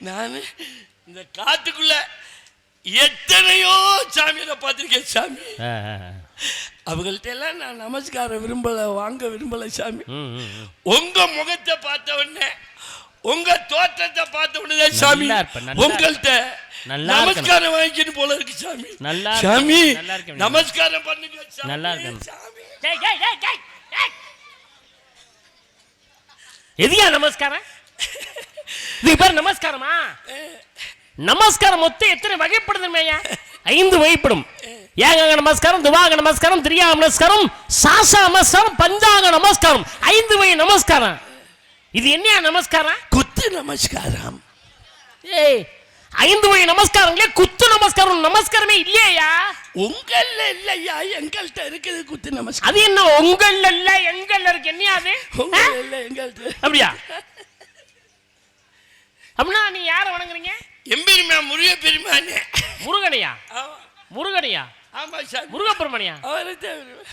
நான் இந்த காட்டுக்குள்ள எத்தனையோ சாமியை பார்த்திருக்கேன் சாமி. அவங்கள்ட்ட எல்லாம் நான் நமஸ்காரம் விரும்பல, வாங்க விரும்பல சாமி. உங்க முகத்தை பார்த்த உடனே, உங்க தோற்றத்தை பார்த்த உடனே சாமி உங்கள்ட்ட நமஸ்காரம் வாங்கிக்கணும் போல இருக்கு சாமி. சாமி நமஸ்காரம் பண்ணுங்க. நல்லா இருக்கு. எதியா நமஸ்காரம்? இது பேர் நமஸ்காரமா? நமஸ்காரம் மொத்தம் எத்தனை வகைப்படுது? 5 வகைப்படும். ஏகாங்க நமஸ்காரம், துவாங்க நமஸ்காரம், திரியாக நமஸ்காரம், சாசா நமஸ்காரம், பஞ்சாங்க நமஸ்காரம். 5 வகை நமஸ்காரம். இது என்ன நமஸ்காரம்? குத்து நமஸ்காரம். 5 வகை நமஸ்காரங்களே குத்து நமஸ்காரம். நமஸ்காரமே இல்லையா? உங்கள்ல இல்லையா? எங்கள்கிட்ட இருக்குது குத்து நமஸ்காரம். அது என்ன உங்கள்ல இல்ல எங்கள்ல இருக்கு? என்ன அது? உங்கள்ல இல்ல எங்கள்கிட்ட. அப்படியா? அப்படின்னா நீ யாரை வணங்குறீங்க? எம்பெருமா முருக பெருமானே. முருகனையா? முருகனையா? ஆமா சார். முருகப்பெருமானியா?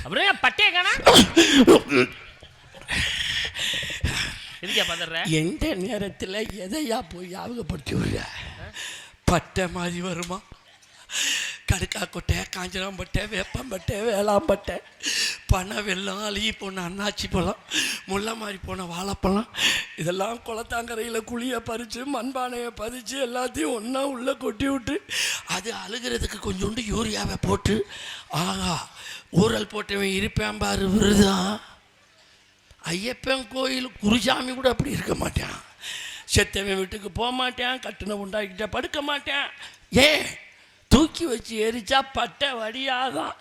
அப்படியே பட்டைய காணா? எதுக்கா பதற? எந்த நேரத்தில் எதையா போய் ஞாபகப்படுத்தி விடுற? பட்டை மாதிரி வருமா? கடுக்காக்கொட்டை, காஞ்சனாம்பட்டை, வேப்பம்பட்டை, வேளாம்பட்டை, பனை வெள்ளம், அழுகி போன அண்ணாச்சி பழம், முல்லை மாதிரி போன வாழைப்பழம், இதெல்லாம் குளத்தாங்கரையில் குழியை பறித்து மண்பானையை பதிச்சு எல்லாத்தையும் ஒன்றா உள்ளே கொட்டி விட்டு அது அழுகிறதுக்கு கொஞ்சோண்டு யூரியாவை போட்டு ஆகா ஊரல் போட்டவன் இருப்பேன் பாரு விருதான். ஐயப்பன் கோயில் குருசாமி கூட அப்படி இருக்க மாட்டேன். செத்தவன் வீட்டுக்கு போக மாட்டேன், கட்டுன உண்டாக்கிட்ட படுக்க மாட்டேன். ஏன் தூக்கி வச்சு எரிச்சா பட்டை வடியாதான்.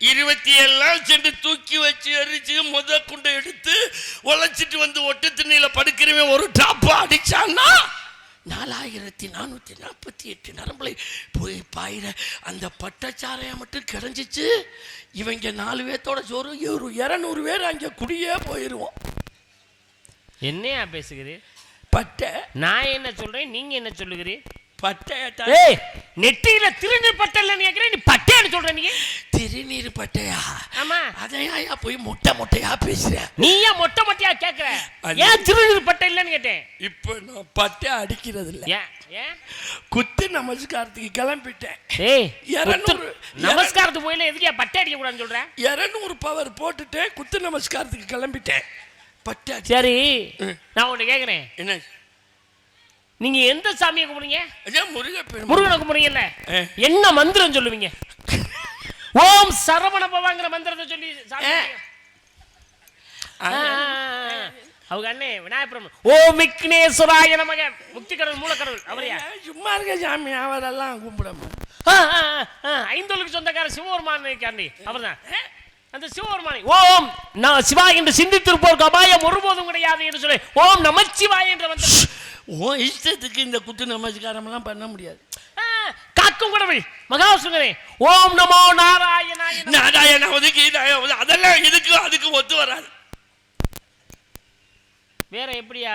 27 சென்று தூக்கி வச்சு எரிச்சு முத குண்டை எடுத்து உழைச்சிட்டு வந்து ஒட்டு திண்ணையில் படுக்கிறவன் ஒரு டாப்பா அடிச்சான்னா 4448 நரம்புலை போய் பாயிர அந்த பட்டச்சாரையை மட்டும் கிடைஞ்சிச்சு. இவங்க 4 பேர்த்தோட சோறு 200 பேர் அங்கே குடியே போயிடுவோம். என்னையா பேசுகிறீர்? பட்டை. நான் என்ன சொல்றேன், நீங்க என்ன சொல்லுகிறீர்? பட்டை. நெட்டியில திருநீர் பட்டை இல்லைன்னு கேட்கிறேன், நீ பட்டைன்னு சொல்ற? நீங்க திருநீர் பட்டையா? ஆமா. அதையா போய் மொட்டையா பேசுற? நீ ஏன் மொட்டையா கேட்கிற? ஏன் திருநீர் பட்டை இல்லைன்னு கேட்டேன். இப்ப நான் பட்டை அடிக்கிறது இல்லை. ஏன்? குத்து நமஸ்காரத்துக்கு கிளம்பிட்டேன். நமஸ்காரத்துக்கு போயில எதுக்கே பட்டை அடிக்க கூடாதுன்னு சொல்றேன்? 200 பவர் போட்டுட்டு குத்து நமஸ்காரத்துக்கு கிளம்பிட்டேன். பட்டை. சரி, நான் உன்னை கேட்கிறேன், என்ன நீங்க எந்த சாமியை கும்பிடுறீங்க? முருகனை கும்பிடுறீங்கல்ல, என்ன மந்திரம் சொல்லுவீங்க? ஓம் சரவண பவாங்கிற மந்திரத்தை சொல்லி அவங்க அண்ணே விநாயகபுரம் ஓம் விக்னேஸ்வராய நமக முக்தி கடவுள் மூலக்கடவுள் அவரையா? சும்மா இருக்க சாமி, அவரெல்லாம் கும்பிடாம 5 சொந்தக்கார சிவபெருமான் இருக்காண்டி அவர்தான். அந்த சிவபெருமானை ஓம் நான் சிவாய் என்று சிந்தித்திருப்போருக்கு அபாயம் ஒருபோதும் கிடையாது என்று சொல்லி ஓம் நமச்சிவாய் என்ற மந்திரம். ஓ இஷ்டத்துக்கு இந்த குத்து நமஸ்காரம் எல்லாம் பண்ண முடியாது. காக்கும் கடவுள் மகாசுங்கரே ஓம் நமோ நாராயணாய. நாராயண அதெல்லாம் இதுக்கு அதுக்கு ஒத்து வராது. வேற எப்படியா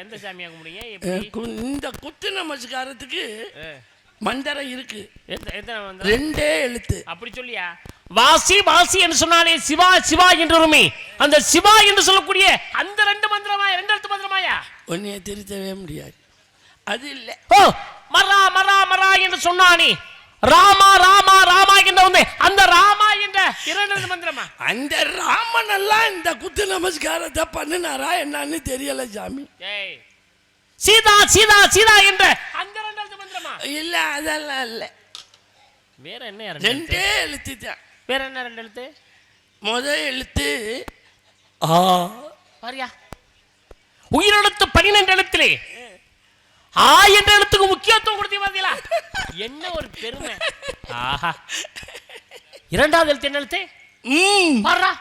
எந்த சாமியா கும்பிடுங்க? இந்த குத்து நமஸ்காரத்துக்கு மந்திரம் இருக்கு. எத்தனை மந்திரம்? 2 எழுத்து. அப்படி சொல்லியா? வாசி வாசி என்று சொன்னாலே சிவா சிவா என்று வருமே, அந்த சிவா என்று சொல்லக்கூடிய அந்த 2 மந்திரமாயா? 2 எழுத்து மந்திரமாயா? ஒன்னைய திருத்தவே முடியாது. அது இல்லை. ஓ மரா மரா மரா என்று சொன்னானே ராமா ராமா ராமா என்று வந்து அந்த ராமா என்ற 2 எழுத்து மந்திரமா? அந்த ராமன் எல்லாம் இந்த குத்து நமஸ்காரத்தை பண்ணினாரா என்னன்னு தெரியல சாமி. சீதா சீதா சீதா என்ற அந்த 2 எழுத்து மந்திரமா? இல்ல அதெல்லாம் இல்ல. வேற என்ன? 2 எழுத்து தான். வேற என்ன 2 எழுத்து? முதல் எழுத்து ஆ பாரியா. உயிரெழுத்து 12 எழுத்திலே ஆ என்ற எழுத்துக்கு முக்கியத்துவம் கொடுத்தீங்க பாத்தீங்களா? என்ன ஒரு பெருமை. ஆஹா. 2வது எழுத்து என்ன எழுத்து? பாரா.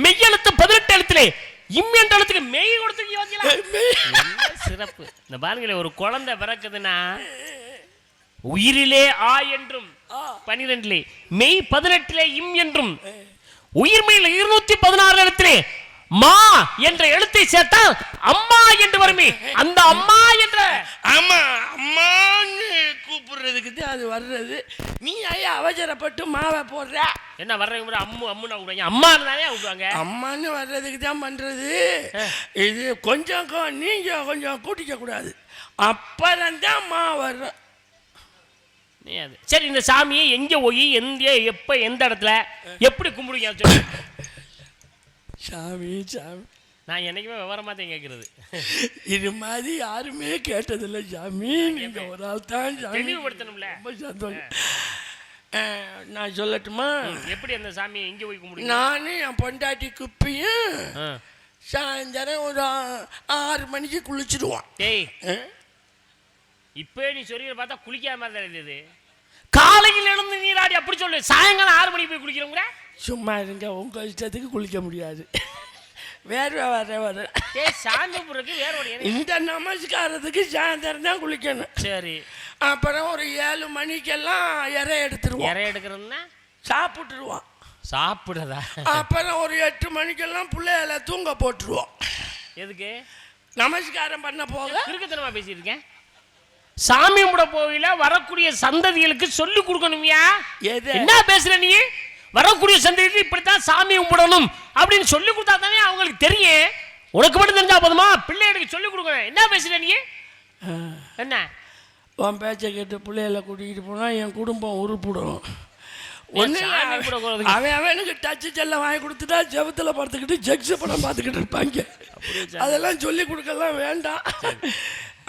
மெய்யெழுத்து 18 எழுத்திலே இம் என்ற எழுத்துக்கு மெய் கொடுத்தீங்க பாத்தீங்களா? என்ன சிறப்பு. இந்த பாருங்களே, ஒரு குழந்தை பிறக்குதுன்னா உயிரிலே ஆ என்றும் 12 மெய் 18 இம் என்றும் உயிர்மையில் 216 எழுத்திலே மா என்ற எழுத்தை சேர்த்தால் அம்மா என்று வருமே, அந்த அம்மா என்ற ஆமா அம்மான்னு கூப்பிடுற கும்பிடுறதுக்கு தான் அது வர்றது. நீ ஐயா அவசரப்பட்டு மாவை போடுற. என்ன வர்றவங்க அம்முன்னு விடுவாங்க, அம்மா தானே விடுவாங்க. அம்மான்னு வர்றதுக்கு தான் பண்றது. இது கொஞ்சம் நீங்க கொஞ்சம் கூட்டிக்க கூடாது, அப்புறம் தான் மா வர்றோம். சரி, இந்த சாமியை எங்க போய் எப்ப எந்த இடத்துல எப்படி கும்பிடுங்க சொல்லு. சாமி சாமி நான் என்னைக்குமே விவரமா தான் கேட்கறது. இது மாதிரி யாருமே கேட்டதில்லை சாமி, நீங்க ஒரு ஆள் தான் தெளிவுபடுத்தணும்ல. ரொம்ப சந்தோஷம். நான் சொல்லட்டுமா எப்படி அந்த சாமியை எங்க போய் கும்பிடுங்க? நானும் என் பொண்டாட்டி குப்பியும் சாயந்தரம் ஒரு 6 மணிக்கு குளிச்சிடுவான். டேய், இப்போ நீ சொல்லி பார்த்தா குளிக்காம மாதிரி தான் இருந்தது. காலையில் எழுந்து நீராடி அப்படி சொல்லு, சாயங்காலம் 6 மணிக்கு போய் குளிக்கிறவங்க. சும்மா இருங்க, உங்க இஷ்டத்துக்கு குளிக்க முடியாது. வேர்வை வர சாமி புறக்கு வேற ஒரு இந்த நமஸ்காரத்துக்கு சாயந்தரம் தான் குளிக்கணும். சரி, அப்புறம் ஒரு 7 மணிக்கெல்லாம் இறை எடுத்துருவோம். இறை எடுக்கிறதுன்னா சாப்பிட்டுருவான். சாப்பிடுறதா? அப்புறம் ஒரு 8 மணிக்கெல்லாம் பிள்ளைகளை தூங்க போட்டுருவோம். எதுக்கு? நமஸ்காரம் பண்ண போக. இருக்குத்தனமா பேசியிருக்கேன். சாமி கும்பிட போவில வரக்கூடிய சந்ததிகளுக்கு சொல்லி கொடுக்கணுமியா. என்ன பேசுற நீ? வரக்கூடிய சந்ததிக்கு இப்படித்தான் சாமி கும்பிடணும் அப்படின்னு சொல்லி கொடுத்தா தானே அவங்களுக்கு தெரியும். உனக்கு மட்டும் தெரிஞ்சா போதுமா? பிள்ளைகளுக்கு சொல்லி கொடுக்கணும். என்ன பேசுற நீ? என்ன உன் பேச்சை கேட்டு பிள்ளைகளை கூட்டிகிட்டு போனா என் குடும்பம் உருப்பிடும். அவனுக்கு டச்சு செல்ல வாங்கி கொடுத்துட்டா ஜெபத்துல படுத்துக்கிட்டு ஜெக்ஸ் படம் பார்த்துக்கிட்டு இருப்பாங்க. அதெல்லாம் சொல்லி கொடுக்கலாம் வேண்டாம்.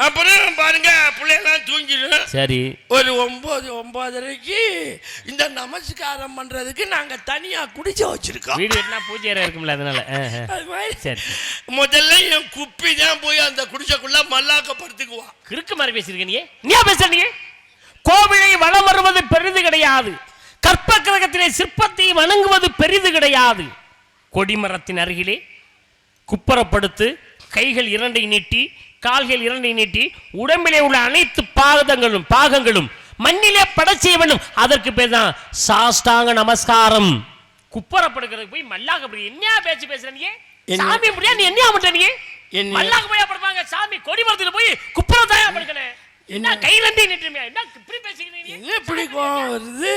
அப்புறம் பாருங்க, பிள்ளைலாம் தூங்கிடும். சரி, ஒரு 9-9:30 இந்த நமஸ்காரம் பண்றதுக்கு நாங்க தனியா குடிச்ச வச்சிருக்கோம். வீடு என்ன பூஜை இருக்கும்ல, அதனால. சரி, முதல்ல என் குப்பி தான் போய் அந்த குடிச்சக்குள்ள மல்லாக்கப்படுத்துக்குவா. கிறுக்கு மாதிரி பேசிருக்க நீ. என்ன பேசுற நீ? கோவிலை வலம் வருவது பெரிது கிடையாது, கற்ப கிரகத்திலே சிற்பத்தை வணங்குவது பெரிது கிடையாது. கொடிமரத்தின் அருகிலே குப்பரப்படுத்து, கைகள் 2 நீட்டி, கால்கள் 2 நீட்டி, உடம்பிலே உள்ள அனைத்து பாகங்களும் மண்ணிலே படச்செய்ய வேண்டும். அதற்கு பேர் தான் சாஷ்டாங்க நமஸ்காரம். குப்பரப்படுக்கிறது போய் மல்லாக என்ன பேச்சு பேசுற நீ? சாமி முடியா நீ என்ன பண்ற நீ? மல்லாக போய் படுப்பாங்க சாமி. கொடிமரத்துல போய் குப்பர தாயா படுக்கணும். என்ன கை 2 நீட்டுமே? என்ன இப்படி பேசிக்கிறீங்க நீ? என்ன இப்படி கோவம் வருது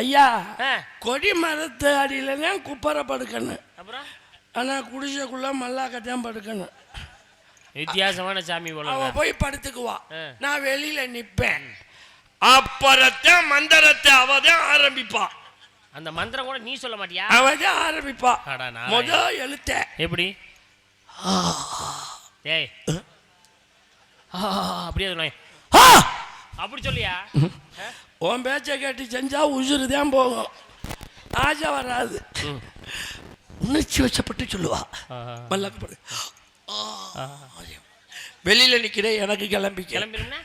ஐயா? கொடி மரத்து அடியில தான் குப்பர படுக்கணும். அப்புறம் ஆனா குடிசைக்குள்ள மல்லாக்கத்தான் படுக்கணும். வித்தியாசமான சாமி போல. அவ போய் படுத்துக்குவா, நான் வெளியில நிப்பேன். அப்புறத்தான் மந்திரத்தை அவதான் ஆரம்பிப்பா. அந்த மந்திரம் கூட நீ சொல்ல மாட்டியா? அவதான் ஆரம்பிப்பா. முதல் எழுத்த எப்படி? ஏய், அப்படியே அப்படி சொல்லியா? உன் பேச்சை கேட்டு செஞ்சா உசுறு தான் போகும், ஆசை வராது. உணர்ச்சி வச்சப்பட்டு சொல்லுவா. மல்லாக்கப்படு. வெளியில நிக்கிறேன், எனக்கு கிளம்பிருந்தா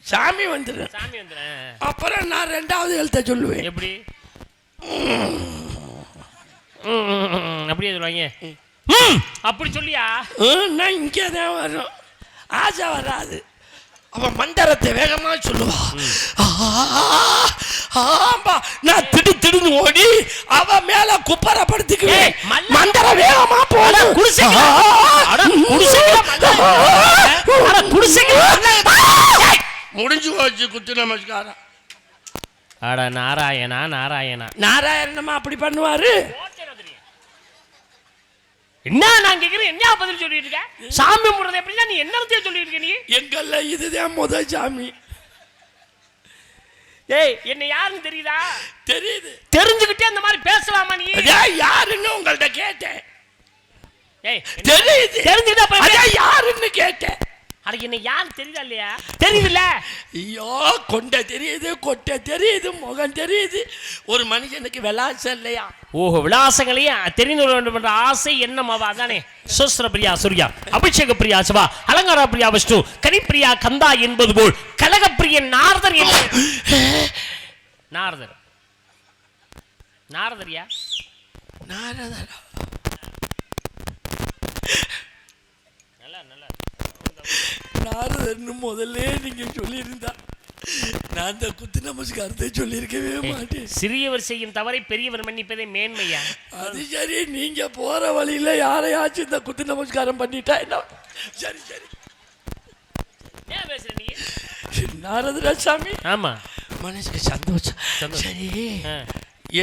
சாமி வந்துடும். அப்புறம் நான் 2வது எழுத்த சொல்லுவேன். எப்படி? அப்படியே சொல்லுவாங்க. அப்படி சொல்லியா? நான் இங்கே தான் வரும், ஆசை வராது. அவன் மந்திரத்தை வேகமா சொல்லுவா. நான் திடுன்னு ஓடி அவ மேல குப்பரப்படுத்திக்குவேன். மந்திரம் வேகமா போல முடிஞ்சு போச்சு குத்து நமஸ்காரம். அட நாராயணா நாராயணா. நாராயணமா அப்படி பண்ணுவாரு. என்ன நான் கேக்குறேன், என்ன பதில் சொல்லிட்டு இருக்க? சாமி கும்பிடுறது எப்படின்னா நீ என்ன சொல்லிட்டு இருக்க நீ? எங்கல்ல இதுதான் முதல் சாமி. ஏய், என்ன யாருன்னு தெரியுதா? தெரியுது. தெரிஞ்சுக்கிட்டே அந்த மாதிரி பேசலாமா நீ? யாருன்னு உங்கள்ட்ட கேட்டேன். ஏய், தெரியுது. தெரிஞ்சுக்கிட்டா அப்புறம் யாருன்னு கேட்டேன். அதுக்கு என்ன யாரு தெரியுதா இல்லையா? தெரியுதுல்ல? ஐயோ, கொண்டை தெரியுது, கொட்டை தெரியுது, முகம் தெரியுது. ஒரு மனுஷனுக்கு விலாசம் இல்லையா? ஓஹோ, விலாசங்களையும் தெரிந்து கொள்ள வேண்டும் என்ற ஆசை எண்ணமாவா? அதானே சுஸ்ர பிரியா சூர்யா, அபிஷேக பிரியா சிவா, அலங்கார பிரியா விஷ்ணு, கனிப்பிரியா கந்தா என்பது போல் கலகப்பிரிய நாரதர். நாரதர் நாரதரியா? நாரதரா? நாரதர்னு முதல்ல நீங்க சொல்லியிருந்தா நான் அந்த குத்து நமஸ்காரத்தை சொல்லியிருக்கவே மாட்டேன். சிறியவர் செய்யும் தவறை பெரியவர் மன்னிப்பதே மேன்மையா? அது சரி, நீங்க போற வழியில யாரையாச்சும் இந்த குத்து நமஸ்காரம் பண்ணிட்டா என்ன? சரி சரி, ஏன் பேசுற நீ? நாரதுரா சாமி. ஆமா, மனசுக்கு சந்தோஷம். சரி,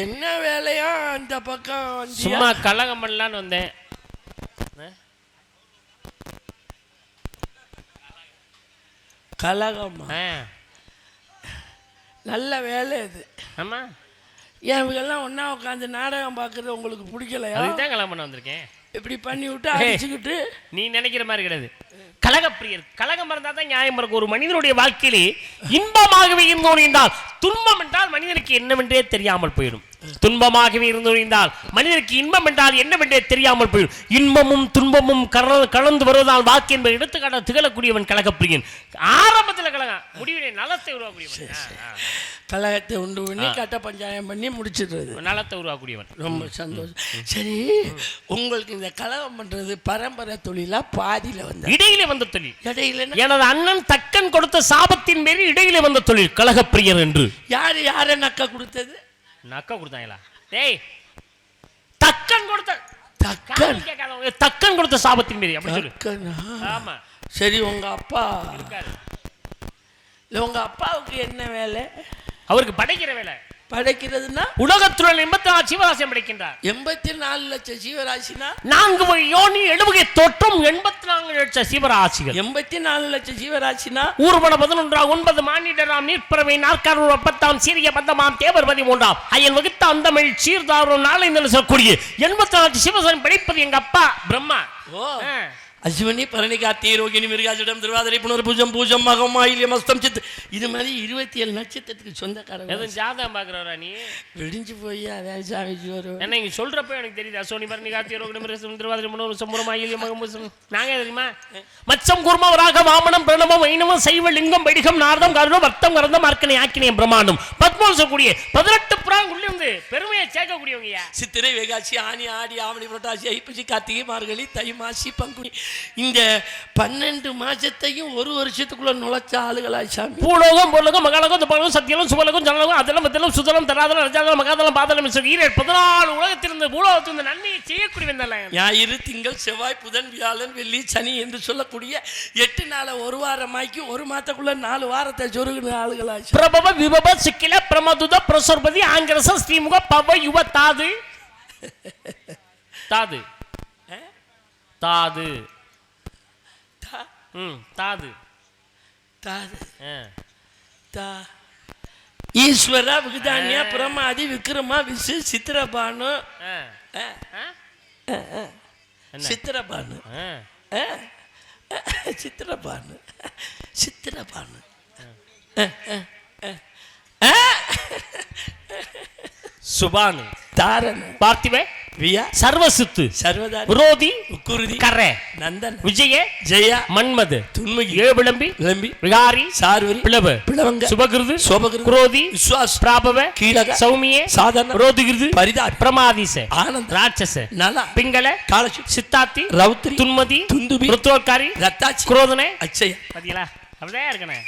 என்ன வேலையா அந்த பக்கம்? சும்மா கலகம் பண்ணலான்னு வந்தேன். கலகமா? நல்ல வேலை இது. ஆமா, ஏன் இவங்கெல்லாம் ஒன்றா உட்காந்து நாடகம் பார்க்குறது உங்களுக்கு பிடிக்கலையா? அதுதான் கலகம் பண்ண வந்திருக்கேன். இப்படி பண்ணி விட்டு அடிச்சுக்கிட்டு நீ நினைக்கிற மாதிரி கிடையாது. கலகப்பிரியர், கலகம் இருந்தால் தான் நியாயம் இருக்கும். ஒரு மனிதனுடைய வாழ்க்கையிலே இன்பமாகவே இருந்தோம், துன்பம் என்றால் மனிதனுக்கு என்னவென்றே தெரியாமல் போயிடும். துன்பமாகவே இருந்தோம், மனிதனுக்கு இன்பம் என்றால் என்னவென்றே தெரியாமல் போயிடும். இன்பமும் துன்பமும் கலந்து வருவதால் வாக்கு என்பது எடுத்துக்காட்ட திகழக்கூடியவன் கலகப்பிரியன். ஆரம்பத்தில் கலகம், முடிவிலே நலத்தை உருவாக்கூடியவன். கலகத்தை உண்டு பண்ணி கட்ட பஞ்சாயம் பண்ணி முடிச்சிடுறது, நலத்தை உருவாக்கூடியவன். ரொம்ப சந்தோஷம். சரி, உங்களுக்கு இந்த கலகம் பண்றது பரம்பரை தொழிலா பாதியில வந்து இடையில வந்த தொழில்? இடையில எனது அண்ணன் தக்கன் கொடுத்த சாபத்தின் பேரில் இடையில வந்த தொழில் கலகப்பிரியர் என்று. யார நக்க கொடுத்தது? நக்க கொடுத்தாங்களா? டேய், தக்கன் கொடுத்த தக்கன் கொடுத்த சாபத்தின் பேரில் அப்படி சொல்லு. ஆமா. சரி, உங்க அப்பா இல்ல, உங்க அப்பாவுக்கு என்ன வேலை? அவருக்கு படைக்கிற வேலை. படைக்கிறதுனா உலகத்துடன் 84 ஜீவராசியம் படைக்கின்றார். 84 லட்சம் ஜீவராசினா 4 யோனி 70 தோற்றம் 84 லட்சம் ஜீவராசிகள். 84 லட்சம் ஜீவராசினா ஊர்வன 11 9 மானிடராம் நீர்ப்பறவை நாற்காரூர் 10 சீரிய பந்தமாம் தேவர் 13 அயன் வகுத்த அந்தமிழ் சீர்தாரும் நாளை சொல்லக்கூடிய 84 சிவசனம் படைப்பது எங்க அப்பா பிரம்மா. அஸ்வினி பரணி கார்த்திகை ரோகிணி மிருகாஜிடம் திருவாதிரை புனர்பூஜம் பூஜம் மகம் ஆயில்யம் அஸ்தம் சித்து, இது மாதிரி 27 நட்சத்திரத்துக்கு சொந்தக்காரங்க. எதுவும் ஜாதகம் பார்க்குறவரா நீ? விடிஞ்சு போய் அதான் சாமிச்சு வரும். என்ன இங்கே சொல்கிறப்ப எனக்கு தெரியுது. அஸ்வினி பரணி கார்த்திகை ரோகிணி மிருகம் திருவாதிரை புனர்பூஜம் பூரம் ஆயில்யம் மகம் நாங்கள் தெரியுமா? மச்சம் குர்ம வராக வாமனம் பிரணவம் வைணவம் சைவ லிங்கம் வைடிகம் நாரதம் கருணம் வர்த்தம் கரந்தம் அர்க்கனை ஆக்கினியம் பிரமாண்டம் பத்மம் சொல்லக்கூடிய 18 புறாங்க உள்ளே வந்து பெருமையை சேர்க்கக்கூடியவங்க. சித்திரை வைகாசி ஆனி ஆடி ஆவணி புரட்டாசி ஐப்பசி கார்த்திகை மார்கழி தை மாசி பங்குனி, இந்த 12 மாசத்தையும் ஒரு வருஷத்துக்குள்ள நுழைச்ச ஆளுகளா சாமி. பூலோகம் பொருளகம் மகாலகம் துபாலகம் சத்தியலம் சுபலகம் ஜனலகம் அதலம் அதலம் சுதலம் தராதலம் ரஜாதலம் மகாதலம் பாதலம் 14 உலகத்திலிருந்து பூலோகத்திலிருந்து நன்மையை செய்யக்கூடிய ஞாயிறு திங்கள் செவ்வாய் புதன் வியாழன் வெள்ளி சனி என்று சொல்லக்கூடிய 8 நாள ஒரு வாரமாக்கி ஒரு மாதத்துக்குள்ள 4 வாரத்தை சொருகிற ஆளுகளா. பிரபவ விபவ சிக்கில பிரமதுத பிரசோர்பதி ஆங்கிரச ஸ்ரீமுக பவ யுவ தாது தாது தாது தாது தாது ஈஸ்வரா விகதானியா பிரமாதி விக்ரமா விசு சித்திரபானு சித்திரபானு சித்திரபானு சித்திரபானு சுபானு தாரண பார்த்திவே வியா சர்வசுத்து சர்வதாரி விரோதி குருதி கரே நந்தன் விஜய ஜெயா மன்மது துன்முகி ஏவிளம்பி விளம்பி விகாரி சார்வரி பிளவ பிளவங்க சுபகிருது சோபகிருது குரோதி விஸ்வாஸ் பிராபவ கீழக சௌமியே சாதாரண விரோதிகிருது பரிதா பிரமாதிச ஆனந்த் ராட்சச நல பிங்கள காலசு சித்தாத்தி ரௌத்ரி துன்மதி துந்துபி ருத்ரோத்காரி ரத்தாச்சி குரோதனை அச்சய. பாத்தீங்களா? அப்படியே இருக்கனே.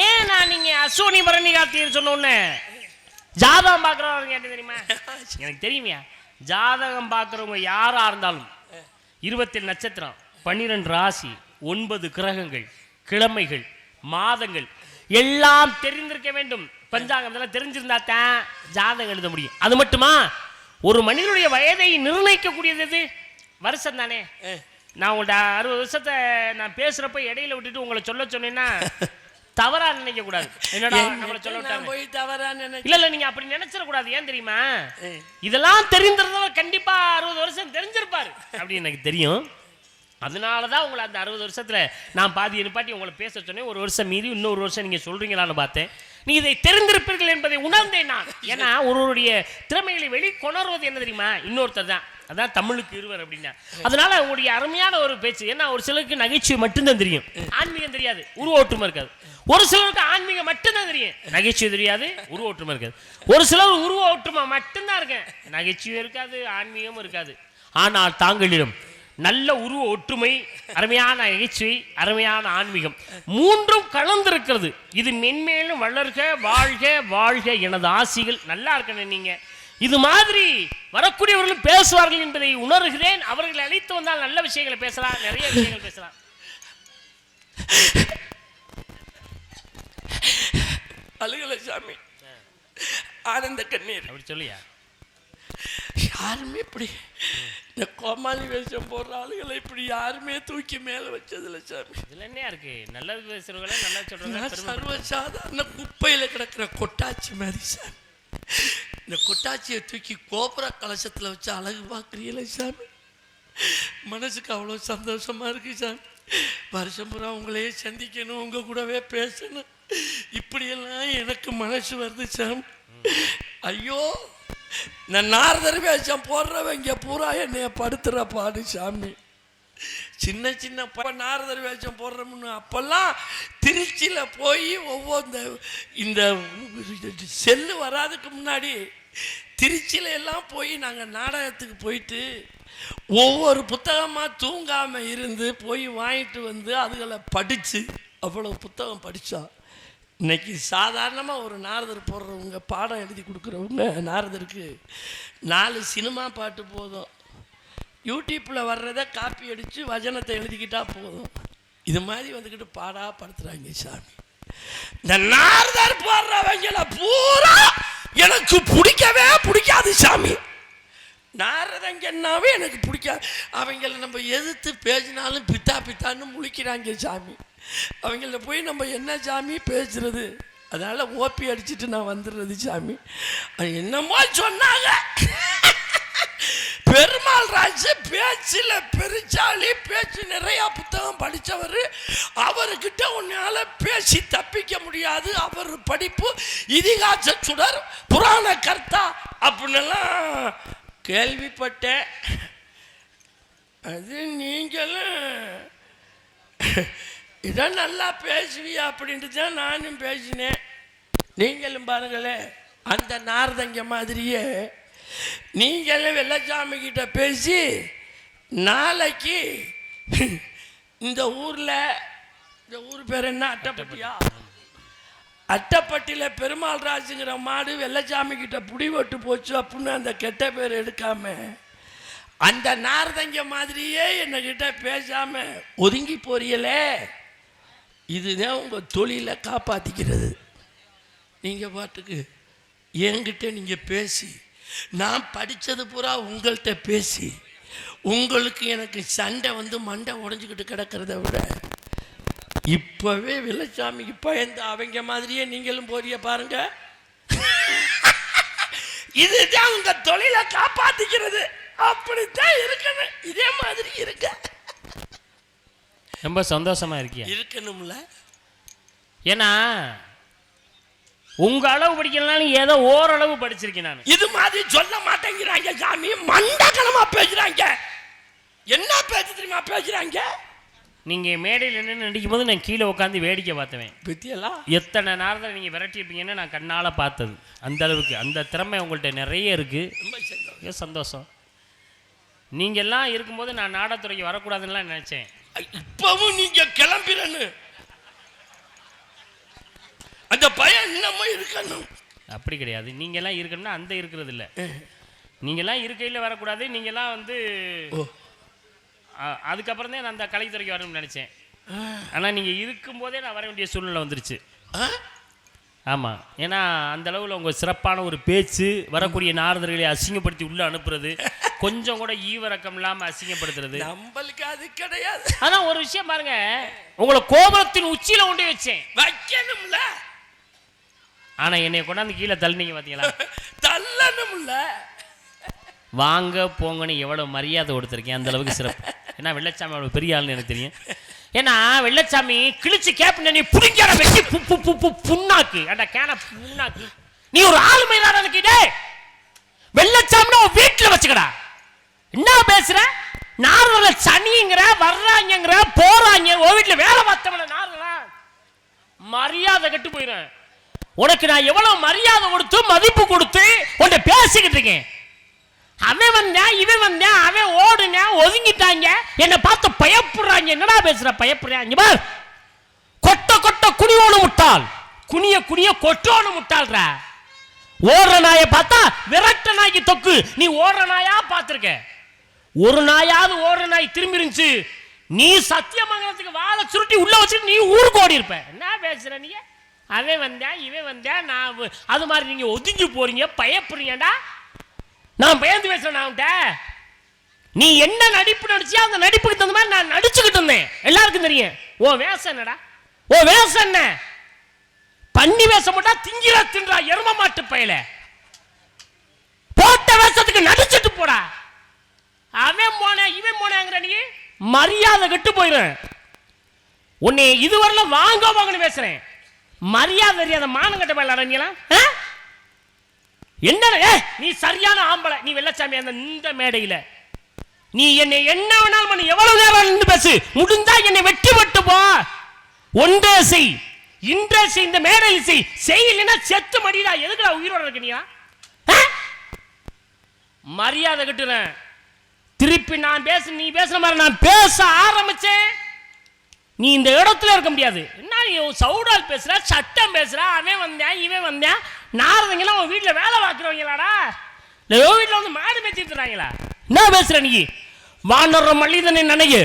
ஏன் நான் நீங்க அஸ்வினி பரணி கார்த்திகை சொன்ன உடனே ஜாதகம் பார்க்குறவங்க கேட்டு தெரியுமா? எனக்கு தெரியுமையா? ஜாதகம் பார்க்குறவங்க யாரா இருந்தாலும் 27 நட்சத்திரம் 12 ராசி 9 கிரகங்கள் கிழமைகள் மாதங்கள் எல்லாம் தெரிந்திருக்க வேண்டும். பஞ்சாங்கம் இதெல்லாம் தெரிஞ்சிருந்தா தான் ஜாதகம் எழுத முடியும். அது மட்டுமா, ஒரு மனிதனுடைய வயதை நிர்ணயிக்கக்கூடியது எது? வருஷம் தானே. நான் உங்கள்ட்ட 60 வருஷத்தை நான் பேசுறப்ப இடையில விட்டுட்டு உங்களை சொல்ல சொன்னேன்னா தவறா நினைக்க கூடாது. என்னடா நம்மள சொல்ல விட்டாங்க இல்ல நீங்க அப்படி நினைச்சிட கூடாது. ஏன் தெரியுமா? இதெல்லாம் தெரிந்திருந்தவர் கண்டிப்பா 60 வருஷம் தெரிஞ்சிருப்பாரு அப்படின்னு எனக்கு தெரியும். அதனாலதான் உங்களை அந்த 60 வருஷத்துல நான் பாதி நிப்பாட்டி உங்களை பேச சொன்னேன். ஒரு வருஷம் மீறி இன்னொரு வருஷம் நீங்க சொல்றீங்களான்னு பார்த்தேன். நீ இதை தெரிந்திருப்பீர்கள் என்பதை உணர்ந்தேன் நான். ஏன்னா ஒருவருடைய திறமைகளை வெளிக்கொணர்வது என்ன தெரியுமா? இன்னொருத்தர் தான். அதான் தமிழுக்கு இருவர் அப்படின்னா. அதனால உங்களுடைய அருமையான ஒரு பேச்சு. ஏன்னா ஒரு சிலருக்கு நகைச்சுவை மட்டும்தான் தெரியும், ஆன்மீகம் தெரியாது, உருவ ஒற்றுமை இருக்காது. ஒரு சிலருக்கு ஆன்மீகம் மட்டும்தான் தெரியும், நகைச்சுவை தெரியாது, உருவ ஒற்றுமை இருக்காது. ஒரு சிலர் உருவ ஒற்றுமை மட்டும்தான் இருக்கு, நகைச்சுவை இருக்காது, ஆன்மீகமும் இருக்காது. ஆனால் தாங்களிடம் நல்ல உருவ ஒற்றுமை, அருமையான நகைச்சுவை, அருமையான ஆன்மீகம் மூன்றும் கலந்திருக்கிறது. இது மென்மேலும் வளர்க வாழ்க வாழ்க எனது ஆசிகள். நல்லா இருக்கணும். நீங்க இது மாதிரி வரக்கூடியவர்களும் பேசுவார்கள் என்பதை உணர்கிறேன். அவர்களை அழைத்து வந்தால் நல்ல விஷயங்களை பேசலாம், நிறைய விஷயங்கள் பேசலாம். சாமி. ஆனந்த கண்ணீர். அப்படி சொல்லியா? யாருமே இப்படி இந்த கோமாளி வேஷம் போடுற ஆளுகளை இப்படி யாருமே தூக்கி மேல வச்சதில்லை சாமி. இதுல என்ன இருக்கு? நல்லது பேசுறவங்கள நல்லா சொல்றாங்க. சர்வசாதாரண குப்பையில கிடக்கிற கொட்டாச்சி மாதிரி சாமி. இந்த கொட்டாச்சியை தூக்கி கோபுர கலசத்துல வச்சு அழகு பார்க்குறீங்களே சாமி. மனசுக்கு அவ்வளோ சந்தோஷமா இருக்கு சாமி. வருஷம் பூரா உங்களையே சந்திக்கணும், உங்க கூடவே பேசணும், இப்படியெல்லாம் எனக்கு மனசு வருது சாமி. ஐயோ, இந்த நாரதர் வேஷம் போடுறவங்க பூரா என்னைய படுத்துற பாடு சாமி. சின்ன சின்ன நாரதர் வேஷம் போடுறோம்னு அப்பெல்லாம் திருச்சியில் போய் ஒவ்வொரு இந்த செல்லு வராதுக்கு முன்னாடி திருச்சியில எல்லாம் போய் நாங்கள் நாடகத்துக்கு போயிட்டு ஒவ்வொரு புத்தகமாக தூங்காமல் இருந்து போய் வாங்கிட்டு வந்து அதுகளை படித்து அவ்வளோ புத்தகம் படித்தோம். இன்னைக்கு சாதாரணமாக ஒரு நாரதர் போடுறவங்க, பாடம் எழுதி கொடுக்குறவங்க நாரதருக்கு 4 சினிமா பாட்டு போதும், யூடியூப்பில் வர்றதை காப்பி அடித்து வசனத்தை எழுதிக்கிட்டா போதும். இது மாதிரி வந்துக்கிட்டு பாடாப்படுத்துகிறாங்க சாமி. இந்த நாரதர் போடுறவங்கள பூரா எனக்கு பிடிக்கவே பிடிக்காது சாமி. நாரதங்கன்னாவே எனக்கு பிடிக்காது. அவங்கள நம்ம எதிர்த்து பேசினாலும் பித்தா பித்தான்னு முழிக்கிறாங்க சாமி. அவங்கள போய் நம்ம என்ன சாமி பேசுறது? அதனால் ஓப்பி அடிச்சுட்டு நான் வந்துடுறது சாமி. என்னமோ சொன்னாங்க, பெருமாள் ராஜு பேச்சில் பெருச்சாளி, பேச்சு நிறையா புத்தகம் படித்தவர், அவர்கிட்ட உன்னால பேசி தப்பிக்க முடியாது, அவர் படிப்பு இதிகாச சுடர், புராண கர்த்தா அப்படின்னெல்லாம் கேள்விப்பட்டேன். அது நீங்களும் இதான் நல்லா பேசுவியா அப்படின்ட்டு தான் நானும் பேசினேன். நீங்களும் பாருங்களேன், அந்த நாரதங்க மாதிரியே நீங்களும் வெள்ளச்சாமி கிட்ட பேசி நாளைக்கு இந்த ஊரில், இந்த ஊர் பேர் என்ன, அட்டப்பட்டியா, அட்டப்பட்டியில் பெருமாள் ராஜுங்கிற மாடு வெள்ளச்சாமி கிட்ட புடிவட்டு போச்சு அப்படின்னு அந்த கெட்ட பேர் எடுக்காம அந்த நாரதங்க மாதிரியே என்னகிட்ட பேசாம ஒதுங்கி போறீங்களே, இதுதான் உங்கள் தொழிலை காப்பாற்றிக்கிறது. நீங்கள் பாட்டுக்கு என்கிட்ட நீங்கள் பேசி, நான் படித்தது பூரா உங்கள்கிட்ட பேசி உங்களுக்கு எனக்கு சண்டை வந்து மண்டை உடஞ்சிக்கிட்டு கிடக்கிறத விட இப்போவே வெள்ளச்சாமிக்கு பயந்து அவங்க மாதிரியே நீங்களும் போறிய பாருங்க. இதுதான் உங்கள் தொழிலை காப்பாற்றிக்கிறது. அப்படித்தான் இருக்கணும். இதே மாதிரி இருக்க ரொம்ப சந்தோஷமா இருக்கியா? இருக்கணும்ல. ஏன்னா உங்க அளவு படிக்கலனாலும் ஏதோ ஓரளவு படிச்சிருக்கேன் நான். இது மாதிரி சொல்ல மாட்டேங்கிறாங்க சாமி. மண்டக்கணமா பேசுறாங்க. என்ன பேச்சு தெரியுமா பேசுறாங்க? நீங்க மேடையில் என்ன நடிக்கும் போது நான் கீழே உட்காந்து வேடிக்கை பார்த்தவேன். பத்தியெல்லாம் எத்தனை நேரத்தில் நீங்க விரட்டி இருப்பீங்கன்னு நான் கண்ணால பார்த்தது. அந்த அளவுக்கு அந்த திறமை உங்கள்கிட்ட நிறைய இருக்கு. ரொம்ப சந்தோஷம். நீங்க எல்லாம் இருக்கும்போது நான் நாடகத்துறைக்கு வரக்கூடாதுன்னு நினைச்சேன். இப்பவும் நீங்க கிளம்பிறன்னு அந்த பயம் இன்னமும் இருக்கணும். அப்படி கிடையாது. நீங்க எல்லாம் இருக்கணும்னா அந்த இருக்கிறது இல்லை. நீங்க எல்லாம் இருக்கையில் வரக்கூடாது. நீங்க எல்லாம் வந்து அதுக்கப்புறம் தான் நான் அந்த கலைத்துறைக்கு வரணும்னு நினைச்சேன். ஆனால் நீங்க இருக்கும்போதே நான் வர வேண்டிய சூழ்நிலை வந்துருச்சு. ஆமாம், ஏன்னா அந்த அளவில் உங்கள் சிறப்பான ஒரு பேச்சு, வரக்கூடிய நாரதர்களை அசிங்கப்படுத்தி உள்ளே அனுப்புறது, கொஞ்சம் கூட ஈவரக்கம் இல்லாமல் அசிங்கப்படுத்துறது நம்மளுக்கு அது கிடையாது. அதான் ஒரு விஷயம் பாருங்க, உங்களை கோபுரத்தின் உச்சியில கொண்டு வச்சேன், வைக்கணும்ல. ஆனால் என்னை கொண்டாந்து கீழே தள்ளினீங்க பார்த்தீங்களா? தள்ளணும்ல. வாங்க போங்கன்னு எவ்வளோ மரியாதை கொடுத்துருக்கேன். அந்த அளவுக்கு சிறப்பு. ஏன்னா வெள்ளச்சாமி அவ்வளோ பெரிய ஆளுன்னு எனக்கு தெரியும். ஏன்னா வெள்ளச்சாமி கிழிச்சு கேப்டன் நீ புடிங்கிற வெட்டி புண்ணாக்கு அட கேன புண்ணாக்கு. நீ ஒரு ஆளுமை இல்லாதே. வெள்ளச்சாமினா வீட்டில் வச்சுக்கடா. என்ன பேசுற? நார்மல சனிங்கிற வர்றாங்கிற போறாங்க. ஓ வீட்டில் வேலை பார்த்தவன நார்மலா மரியாதை கெட்டு போயிடும். உனக்கு நான் எவ்வளவு மரியாதை கொடுத்து மதிப்பு கொடுத்து உன்னை பேசிக்கிட்டு இருக்கேன். அவன் வந்தேன், இவன் வந்தேன், அவன் ஓடுன ஒதுங்கிட்டாங்க, என்னை பார்த்து பயப்படுறாங்க. என்னடா பேசுற? பயப்படுறாங்க பார். கொட்ட கொட்ட குனியோடு முட்டாள், குனிய குனிய கொட்டோடு முட்டாள்ற. ஓடுற நாயை பார்த்தா விரட்ட நாய்க்கு தொக்கு. நீ ஓடுற நாயா பார்த்துருக்க? ஒரு நாயாவது ஓடுற நாய் திரும்பி இருந்துச்சு, நீ சத்தியமங்கலத்துக்கு வாழை சுருட்டி உள்ள வச்சுட்டு நீ ஊருக்கு ஓடி இருப்ப. என்ன பேசுற நீ? அவன் வந்தேன் இவன் வந்தேன் நான் அது மாதிரி நீங்க ஒதுங்கி போறீங்க, பயப்படுறீங்கடா. நான் பயந்து பேசுறேன் அவன்கிட்ட. நீ என்ன நடிப்பு நடிச்சியா அந்த நடிப்புக்கு தகுந்த மாதிரி நான் நடிச்சுக்கிட்டு இருந்தேன். எல்லாருக்கும் தெரியும். ஓ வேஷம் என்னடா, ஓ வேஷம் என்ன? பண்ணி வேஷம் போட்டா திங்கிற தின்றா எரும மாட்டு பயல. போட்ட வேஷத்துக்கு நடிச்சிட்டு போடா. அவன் போன இவன் போனங்கிற நீ மரியாதை கெட்டு போயிடும். உன்னை இதுவரையில வாங்கன்னு பேசுறேன். மரியாதை தெரியாத மானம் கட்ட பயல அடங்கிலாம். என்ன நீ சரியான ஆம்பளை. நீ வெள்ளச்சாமி அந்த இந்த மேடையில நீ என்னை என்ன வேணாலும் பண்ணி எவ்வளவு நேரம் நின்று பேசு. முடிந்தா என்னை வெட்டி விட்டு போ. ஒன்றே செய், இன்றே செய், இந்த மேடையில் செய். செய்யலைன்னா செத்து மடிடா. எதுக்குடா உயிரோட இருக்கீங்க? மரியாதை கட்டுறேன். திருப்பி நான் நீ பேசுற மாதிரி நான் பேச ஆரம்பிச்சேன், நீ இந்த இடத்துல இருக்க முடியாது. என்ன நீ சவுடால் பேசுற, சட்டம் பேசுற, அவன் வந்தேன் இவன் வந்தேன். நாரதங்கெல்லாம் உன் வீட்டில் வேலை பார்க்குறவங்களாடா, இல்லை வீட்டில் வந்து மாடு மேய்ச்சிட்டு இருக்காங்களா? என்ன பேசுற நீ? வானர மல்லிதனை நினைவு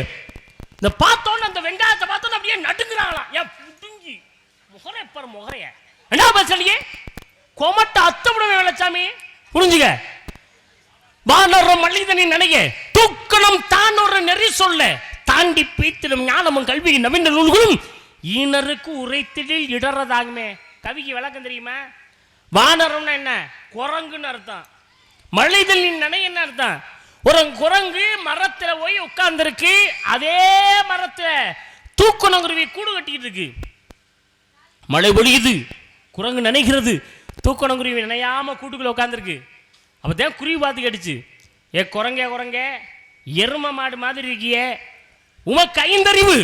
இந்த பார்த்தோன்னு அந்த வெங்காயத்தை பார்த்தோன்னு அப்படியே நடுங்குறாங்களாம். ஏன் புடுங்கி முகரை பாரு முகரைய. என்ன பேசுற நீ? கொமட்ட அத்தமிடுவேன் வெள்ளச்சாமி, புரிஞ்சுக்க. வானர மல்லிதனை நினைவு தூக்கணும் தான் ஒரு நெறி சொல்ல தாண்டி பீத்திடும் ஞானமும் கல்வி நவீன நூல்களும் ஈனருக்கு உரைத்திடில் இடறதாகுமே. கவிக்கு விளக்கம் தெரியுமா? வானரம்னா என்ன? குரங்குன்னு அர்த்தம். மல்லிதல் நினை என்ன அர்த்தம்? ஒரு குரங்கு மரத்துல போய் உட்கார்ந்துருக்கு. அதே மரத்துல தூக்கணங்குருவி கூடு கட்டிக்கிட்டு இருக்கு. மழை பொழியுது, குரங்கு நினைக்கிறது, தூக்கணங்குருவி நினையாம கூட்டுக்குள்ள உட்கார்ந்துருக்கு. அப்பதான் குருவி பார்த்து கேட்டுச்சு, ஏ குரங்கே குரங்கே, எரும மாடு மாதிரி இருக்கியே, உமக்கு 5 அறிவு,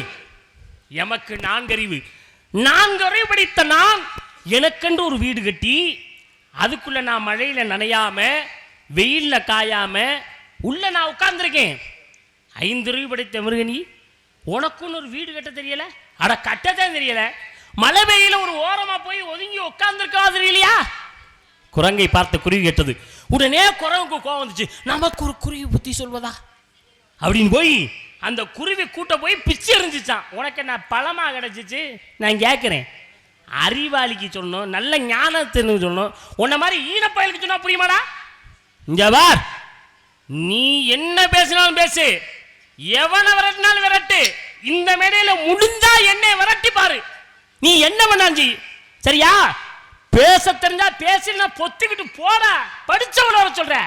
எமக்கு 4 அறிவு. 4 அறிவு படித்த நான் எனக்கென்று ஒரு வீடு கட்டி அதுக்குள்ள நான் மழையில நனையாம வெயில்ல காயாம உள்ள நான் உட்கார்ந்துருக்கேன். 5 அறிவு படித்த மிருகனி உனக்குன்னு ஒரு வீடு கட்ட தெரியல? அட கட்டத்தான் தெரியல. மழை வெயில ஒரு ஓரமா போய் ஒதுங்கி உட்கார்ந்துருக்கா தெரியலையா? குரங்கை பார்த்து குருவி கேட்டது. உடனே குரங்குக்கு கோவம் வந்துச்சு. நமக்கு ஒரு குருவி புத்தி சொல்வதா அப்படின்னு போய் அந்த குருவி கூட்ட போய் பிச்சு எறிஞ்சிச்சான். உனக்கு என்ன பழமா கிடைச்சிச்சு? நான் கேட்கிறேன். அறிவாளிக்கு சொல்லணும், நல்ல ஞானத்திற்கு சொல்லணும். உன்ன மாதிரி ஈனப்பயலுக்கு சொன்னா புரியுமாடா? இங்க பார், நீ என்ன பேசினாலும் பேசு, எவனை விரட்டினாலும் விரட்டு. இந்த மேடையில முடிஞ்சா என்னை விரட்டி பாரு. நீ என்ன பண்ணாஞ்சி சரியா? பேச தெரிஞ்சா பேசி பொத்துக்கிட்டு போடா. படிச்சவன வர சொல்ற.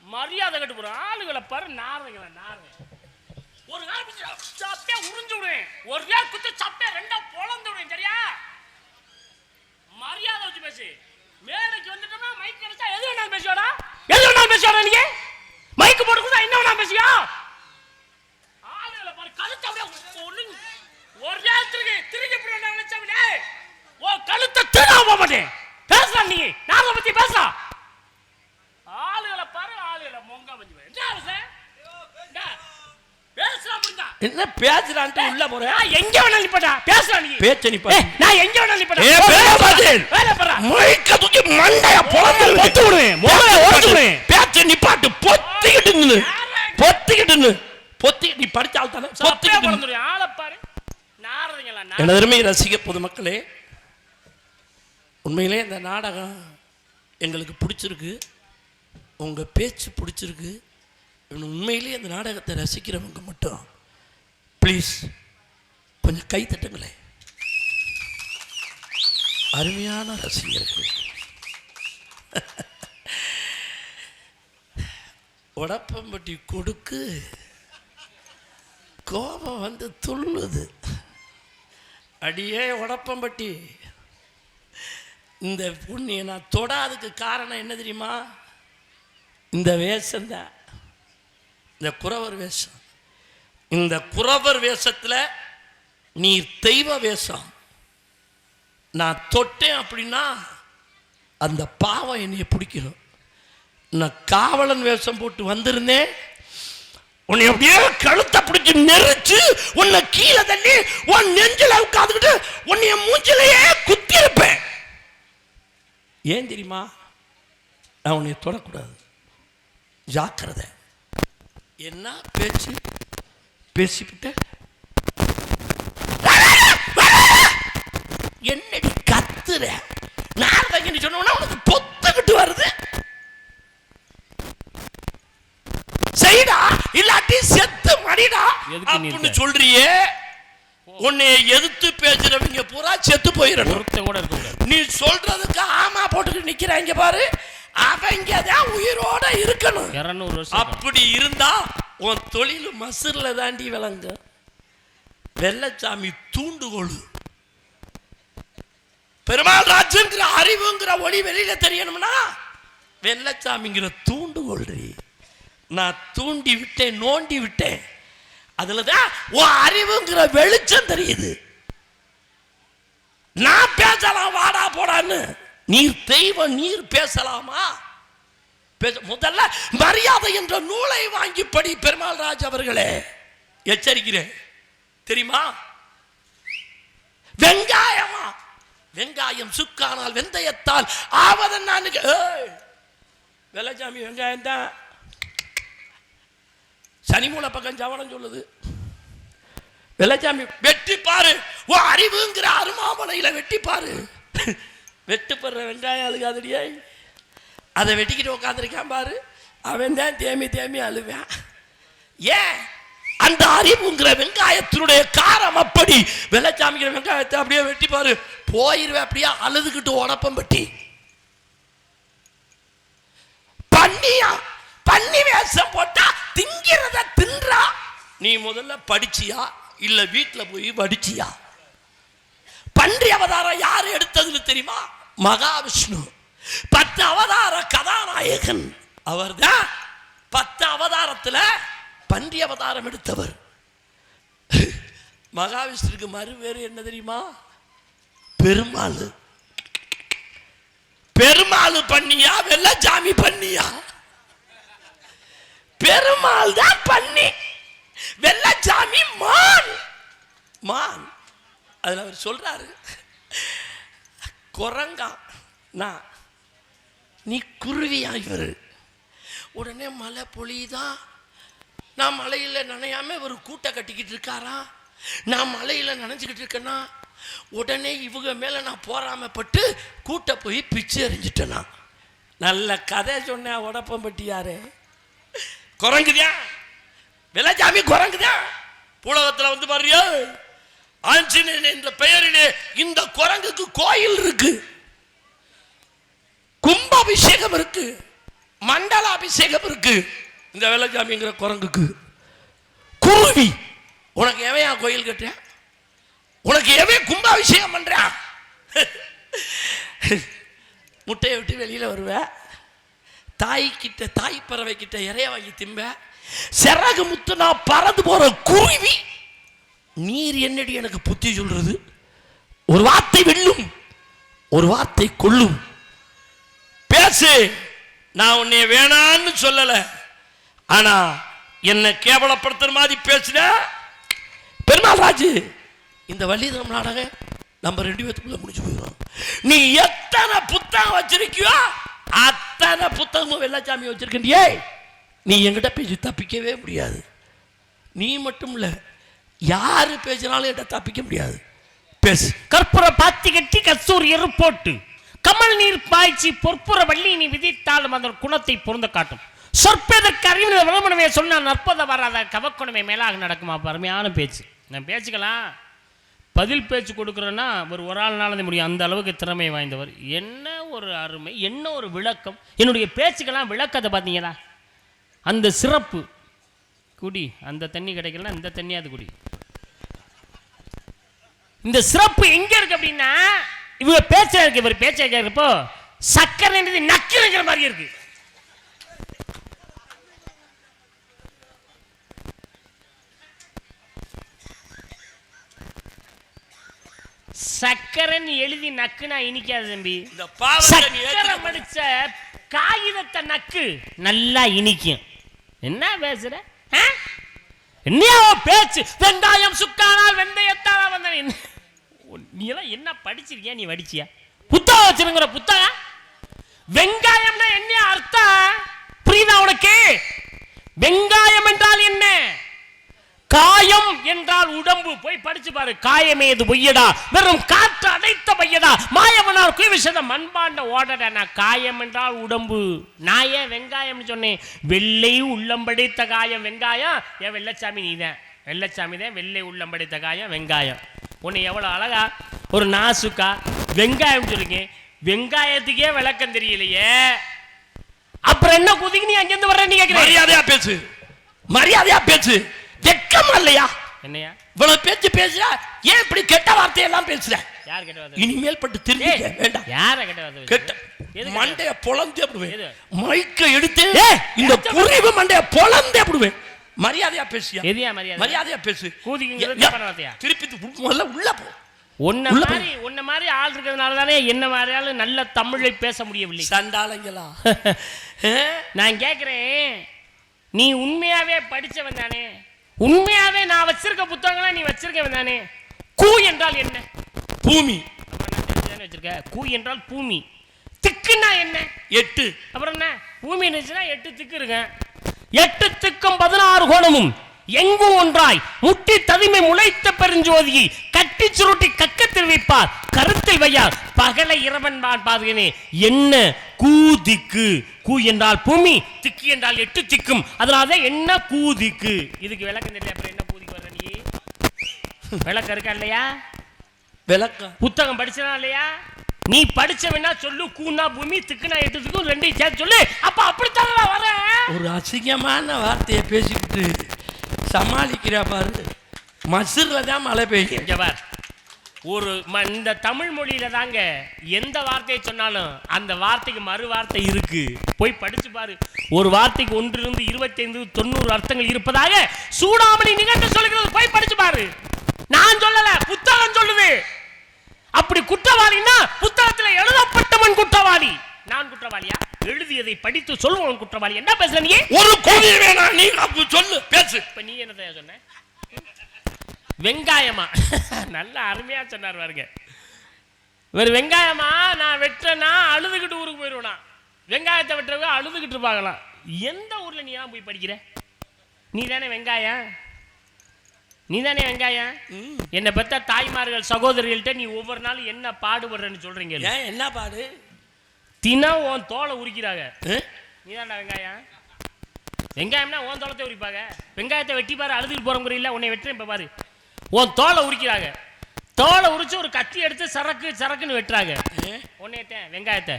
மரியாதை கட்டு போற ஆளுகளை பாரு. நாரதங்களை ஒரு நாள் சப்பே உறிஞ்சு விடுவேன். ஒரே குத்து சப்பே 2 பொளந்து விடுவேன். சரியா? மரியாதை வச்சு பேசு. மேடைக்கு வந்துட்டோம்னா மைக் கிடைச்சா எது வேணாலும் பேசுவாடா. எது வேணாலும் பேசுவாடா. நீங்க மைக் போட்டு கொடுத்தா என்ன வேணாலும் பேசுவியா? ஆளுகளை பாரு. கழுத்தை அப்படியே ஒரே திருகி இப்படி என்ன நினைச்சாவிலே ஓ கழுத்தை திரும்ப போக மாட்டேன். பேசலாம் நீ நாரத பத்தி பேசலாம். ஆளுகளை பாரு. ஆளுகளை மொங்க வந்து என்ன பேசுறான்ட்டு உள்ள போற? எங்க வேணாலும் நிப்படா. பேசலாம் நீ. பேச்ச நிப்ப. நான் எங்க வேணாலும் நிப்படா. வேலை பாரு. மைக்க தூக்கி மண்டைய பொளந்து பொத்து விடுவேன். மோளை ஓடிச்சு விடுவேன். பேச்ச நிப்பாட்டு. பொத்திக்கிட்டு நின்னு. பொத்திக்கிட்டு நின்னு. பொத்தி நீ படிச்சால் தானே பொத்திக்கிட்டு பொளந்துடுவேன். ஆளை பாரு. நாரதங்களா. எனதருமை ரசிக பொதுமக்களே, உண்மையிலே இந்த நாடகம் எங்களுக்கு பிடிச்சிருக்கு. உங்க பேச்சு பிடிச்சிருக்கு. உண்மையிலேயே அந்த நாடகத்தை ரசிக்கிறவங்க மட்டும் ப்ளீஸ் கொஞ்சம் கை தட்டுங்களேன். அருமையான ரசிகர்கள். உடப்பம்பட்டி கொடுக்கு கோபம் வந்து துள்ளுது. அடியே உடப்பம்பட்டி, இந்த புண்ணிய நான் தொடாததுக்கு காரணம் என்ன தெரியுமா? இந்த வேஷம்தான், இந்த குறவர் வேஷம். இந்த குறவர் வேஷத்துல நீ தெய்வ வேஷம். நான் தொட்டேன் அப்படின்னா அந்த பாவம் என்னைய பிடிக்கணும். நான் காவலன் வேஷம் போட்டு வந்திருந்தேன், உன்னை அப்படியே கழுத்தை பிடிச்சி நெரிச்சு உன்னை கீழே தள்ளி உன் நெஞ்சில உட்காந்துக்கிட்டு உன்னைய மூஞ்சிலேயே குத்தி இருப்பேன். ஏன் தெரியுமா? நான் உன்னை தொடக்கூடாது, ஜாக்கிரதை. என்ன பேச்சு பேசிவிட்ட? என்னடி கத்துற? நான் சொன்ன உனக்கு பொத்துக்கிட்டு வருது. செய்டா இல்லாட்டி செத்து மடிடா அப்படின்னு சொல்றியே. உன்னை எதிர்த்து பேசுறவங்க பூரா செத்து போயிடணும். நீ சொல்றதுக்கு ஆமா போட்டுக்கிட்டு நிக்கிறாங்க பாரு, அவங்க தான் உயிரோட இருக்கணும். 200 வருஷம் அப்படி இருந்தா உன் தொழில் மசூர்ல தாண்டி விளங்க. வெள்ளச்சாமி தூண்டுகோள். பெருமாள் ராஜுங்கிற அறிவுங்கிற ஒளி வெளியில தெரியணும்னா வெள்ளச்சாமிங்கிற தூண்டுகோள். நான் தூண்டி விட்டேன், நோண்டி விட்டேன், அதுலதான் உன் அறிவுங்கிற வெளிச்சம் தெரியுது. நான் பேசலாம் வாடா போடான்னு, நீர் தெய்வம், நீர் பேசலாமா? முதல்ல மரியாதை என்ற நூலை வாங்கி படி பெருமாள் ராஜ் அவர்களே, எச்சரிக்கிறேன். தெரியுமா? வெங்காயமா? வெங்காயம் சுக்கானால் வெந்தயத்தால் ஆவதன். வெள்ளச்சாமி வெங்காயம் தான். சனிமூல பக்கம் ஜவனம் சொல்லுது. வெள்ளச்சாமி வெட்டி பாரு, ஓ அறிவுங்கிற அருமாமலையில வெட்டி பாரு. வெட்டுப்படுற வெங்காயம் அழுகாதடியா, அதை வெட்டிக்கிட்டு உட்காந்துருக்கான் பாரு, அவன் தான் தேமி தேமி அழுவேன். ஏன்? அந்த அறிவுங்கிற வெங்காயத்தினுடைய காரம் அப்படி. வெள்ளச்சாமிக்கிற வெங்காயத்தை அப்படியே வெட்டி பாரு, போயிருவேன் அப்படியே அழுதுகிட்டு உடப்பம் பட்டி. பண்ணியா பண்ணி வேஷம் போட்டா திங்கிறத தின்றா. நீ முதல்ல படிச்சியா இல்ல வீட்டுல போய் வடிச்சியா? பன்றி அவதாரம் யாரு எடுத்ததுன்னு தெரியுமா? மகாவிஷ்ணு. 10 அவதார கதாநாயகன் அவர் தான். 10 அவதாரத்துல பன்றி அவதாரம் எடுத்தவர். மகாவிஷ்ணுக்கு மறு வேறு என்ன தெரியுமா? பெருமாள். பெருமாள் பண்ணியா வெள்ளச்சாமி பண்ணியா? பெருமாள் தான் பண்ணி, வெள்ளச்சாமி மான். மான். அதுல அவர் சொல்றாரு, குரங்கா நான், நீ குருவியா இவரு. உடனே மழை பொழியுதா, நான் மலையில நனையாம ஒரு கூட்டை கட்டிக்கிட்டு இருக்காரா, நான் மலையில நனைஞ்சுக்கிட்டு இருக்கேன்னா உடனே இவங்க மேல நான் போராமப்பட்டு கூட்ட போய் பிச்சு எறிஞ்சிட்டேனா. நல்ல கதை சொன்ன உடப்பம் பட்டியாரு. குரங்குதான் வெள்ளச்சாமி, குரங்குதான். பூலகத்தில் வந்து பாருயா, ஆஞ்சநேயன் என்ற பெயரிலே இந்த குரங்குக்கு கோயில் இருக்கு, கும்பாபிஷேகம் இருக்கு, மண்டலாபிஷேகம் இருக்கு. இந்த வெள்ளச்சாமிங்கிற குரங்குக்கு குருவி. உனக்கு எவையா கோயில் கட்டுற? உனக்கு எவன் கும்பாபிஷேகம் பண்ற? முட்டையை விட்டு வெளியில வருவ, தாய்கிட்ட தாய் பறவை கிட்ட இறைய வாங்கி திம்ப, சிறகு முத்துனா பறந்து போற குருவி. நீர் என்னடி எனக்கு புத்தி சொல்றது? ஒரு வார்த்தை வெல்லும், ஒரு வார்த்தை கொல்லும். பேசு, நான் உன்னை வேணான்னு சொல்லல, ஆனா என்ன கேவலப்படுத்துற மாதிரி பேசுன. பெருமாள் ராஜு, இந்த வள்ளிதரம் நாடகம் நம்ம 2 பேத்துக்குள்ள முடிச்சு போயிடும். நீ எத்தனை புத்தகம் வச்சிருக்கியோ அத்தனை புத்தகமும் வெள்ளச்சாமி வச்சிருக்கிறியே, நீ என்கிட்ட பேசி தப்பிக்கவே முடியாது. நீ மட்டும் இல்ல, யாரு பேசினாலும் என்கிட்ட தப்பிக்க முடியாது. பேசு. கற்பூர பாத்தி கட்டி கஸ்தூரி போட்டு கமல் நீர் பாய்ச்சி பொற்புற வள்ளி நீ விதித்தாலும் அதன் குணத்தை பொருந்த காட்டும். சொற்பதற்கு அறிவு விளம்பரமே சொன்னால் நற்பத வராத கவக்குணமே மேலாக நடக்குமா. அருமையான பேச்சு. நான் பேச்சுக்கலாம் பதில் பேச்சு கொடுக்குறேன்னா ஒரு ஆள்னால முடியும், அந்த அளவுக்கு திறமை வாய்ந்தவர். என்ன ஒரு அருமை, என்ன ஒரு விளக்கம். என்னுடைய பேச்சுக்கெல்லாம் விளக்கத்தை பார்த்தீங்களா? அந்த சிறப்பு. குடி, அந்த தண்ணி கிடைக்கலன்னா இந்த தண்ணியாவது குடி. இந்த சிறப்பு எங்க இருக்கு அப்படின்னா, இவங்க பேச்ச இருக்கு. இவர் பேச்ச கேட்கிறப்போ சக்கரை நக்கிற மாதிரி இருக்கு. சக்கரன்னு எழுதி நக்குனா இனிக்காது தம்பி. சக்கரை மடிச்ச காகிதத்தை நக்கு நல்லா இனிக்கும். என்ன பேசுற? என்ன பேச்சு? வெங்காயம் சுக்கானால் வெந்தயத்தால் வந்தவன். நீ எல்லாம் என்ன படிச்சிருக்கியா? நீ வடிச்சியா? புத்தகம் வச்சிருக்கிற புத்தகம்? வெங்காயம்னா என்ன பாரு. காயமேது பொய்யடா வெறும் காற்று அடைத்த பையடா மாயவனார் குவிசத மண்பாண்ட ஓடடா. நான் காயம் என்றால் உடம்பு. நான் ஏன் வெங்காயம்னு சொன்னேன்? வெள்ளை உள்ளம்படைத்த காயம் வெங்காயம். ஏன் வெள்ளச்சாமி? நீதான் வெள்ளச்சாமி தான். வெள்ளை உள்ளம்படைத்த காயம் வெங்காயம். உன்னை எவ்வளவு அழகா ஒரு நாசுக்கா வெங்காயம் சொல்லுங்க. வெங்காயத்துக்கே விளக்கம் தெரியலையே, அப்புறம் என்ன குதிக்கு நீ அங்கிருந்து வர்ற? நீ கேட்கிறேன். மரியாதையா பேசு, மரியாதையா பேசு. வெக்கமா இல்லையா? என்னையா இவ்வளவு பேச்சு பேசுற? ஏன் இப்படி கெட்ட வார்த்தையெல்லாம் பேசுற? யார் கெட்ட வார்த்தை? இனிமேல் பட்டு திரும்பிக்க வேண்டாம். யார கெட்ட வார்த்தை? கெட்ட மண்டைய பொளந்து அப்படிவேன். மைக்க எடுத்து இந்த புரிவு மண்டைய பொளந்து அப்படிவேன். மரியாதையா பேசியா? எதியா மரியாதை? மரியாதையா பேசு. கூதிக்குங்கிறது தப்பான வார்த்தையா? திருப்பி முதல்ல உள்ள போ. உன்ன மாதிரி ஆள் இருக்கிறதுனால தானே என்ன மாதிரி ஆளு நல்ல தமிழை பேச முடியவில்லை. சண்டாளங்களா? நான் கேட்கிறேன், நீ உண்மையாவே படிச்சவன் தானே? உண்மையாவே நான் வச்சிருக்க புத்தகங்களா நீ வச்சிருக்கவன் தானே? கூ என்றால் என்ன? பூமி. வச்சிருக்க. கூ என்றால் பூமி. திக்குன்னா என்ன? 8. அப்புறம் என்ன? பூமி இருந்துச்சுன்னா 8 திக்கு இருக்கு. 8 திக்கும் 16 கோணமும் எங்கும் ஒன்றாய் முட்டி ததுமை முளைத்த பெருஞ்சோதியை கட்டி சுருட்டி கக்கத்தில் வைப்பார் கருத்தில் வையார் பகலை இரவன் பாதுகனே. என்ன கூதிக்கு? கூ என்றால் பூமி, திக்கு என்றால் 8 திக்கும். அதனால என்ன கூதிக்கு? இதுக்கு விளக்கம் தெரியல. அப்புறம் என்ன கூதிக்கு வர்ற நீ? விளக்கம் இருக்கா இல்லையா? விளக்கம் புத்தகம் படிச்சனா இல்லையா? நீ படிச்சவனா சொல்லு. கூனா பூமி, திக்குனா 8 திக்கும், ரெண்டையும் சேர்த்து சொல்லு. அப்ப அப்படித்தான் வர. ஒரு அசிங்கமான வார்த்தையை பேசிக்கிட்டு சமாளிக்கிறா பாரு. மசுர்ல தான் மழை பெய்யும். ஒரு இந்த தமிழ் மொழியில தாங்க எந்த வார்த்தையை சொன்னாலும் அந்த வார்த்தைக்கு மறு வார்த்தை இருக்கு. போய் படிச்சு பாரு. ஒரு வார்த்தைக்கு 1 to 25 90 அர்த்தங்கள் இருப்பதாக சூடாமணி நிகழ்ச்சி சொல்லுகிறது. போய் படிச்சு பாரு. நான் சொல்லல, புத்தகம் சொல்லுது. அப்படி குற்றவாளின்னா புத்தகத்தில் எழுதப்பட்டவன் குற்றவாளி. நான் குற்றவாளியா? எழுதியதை படித்து சொல்லுவன் குற்றவாளி. என்ன பேசுற நீ? ஒரு கோவி வேணாம், நீ அப்ப சொல்லு, பேசு. இப்ப நீ என்ன சொன்ன? வெங்காயமா? நல்ல அருமையா சொன்னார் பாருங்க. ஒரு வெங்காயமா நான் வெட்டனா அழுதுகிட்டு ஊருக்கு போயிடுவேனா? வெங்காயத்தை வெட்டுறவங்க அழுதுகிட்டு இருப்பாங்களாம். எந்த ஊர்ல நீ ஏன் போய் படிக்கிற? நீ தானே வெங்காயம், நீ தானே வெங்காயம். என்னை பெற்ற தாய்மார்கள் சகோதரிகள்கிட்ட நீ ஒவ்வொரு நாளும் என்ன பாடுபடுறன்னு சொல்றீங்க. என்ன பாடு? தினம் உன் தோலை உரிக்கிறாங்க. நீ தான்டா வெங்காயம். வெங்காயம்னா உன் தோளத்தை உரிப்பாங்க. வெங்காயத்தை வெட்டி பாரு, அழுதுட்டு போறவங்க இல்ல. உன்னை வெட்டுறேன் இப்ப பாரு. உன் தோலை உரிக்கிறாங்க. தோலை உரிச்சு ஒரு கத்தி எடுத்து சரக்குன்னு வெட்டுறாங்க. உன்னையத்தேன் வெங்காயத்தை.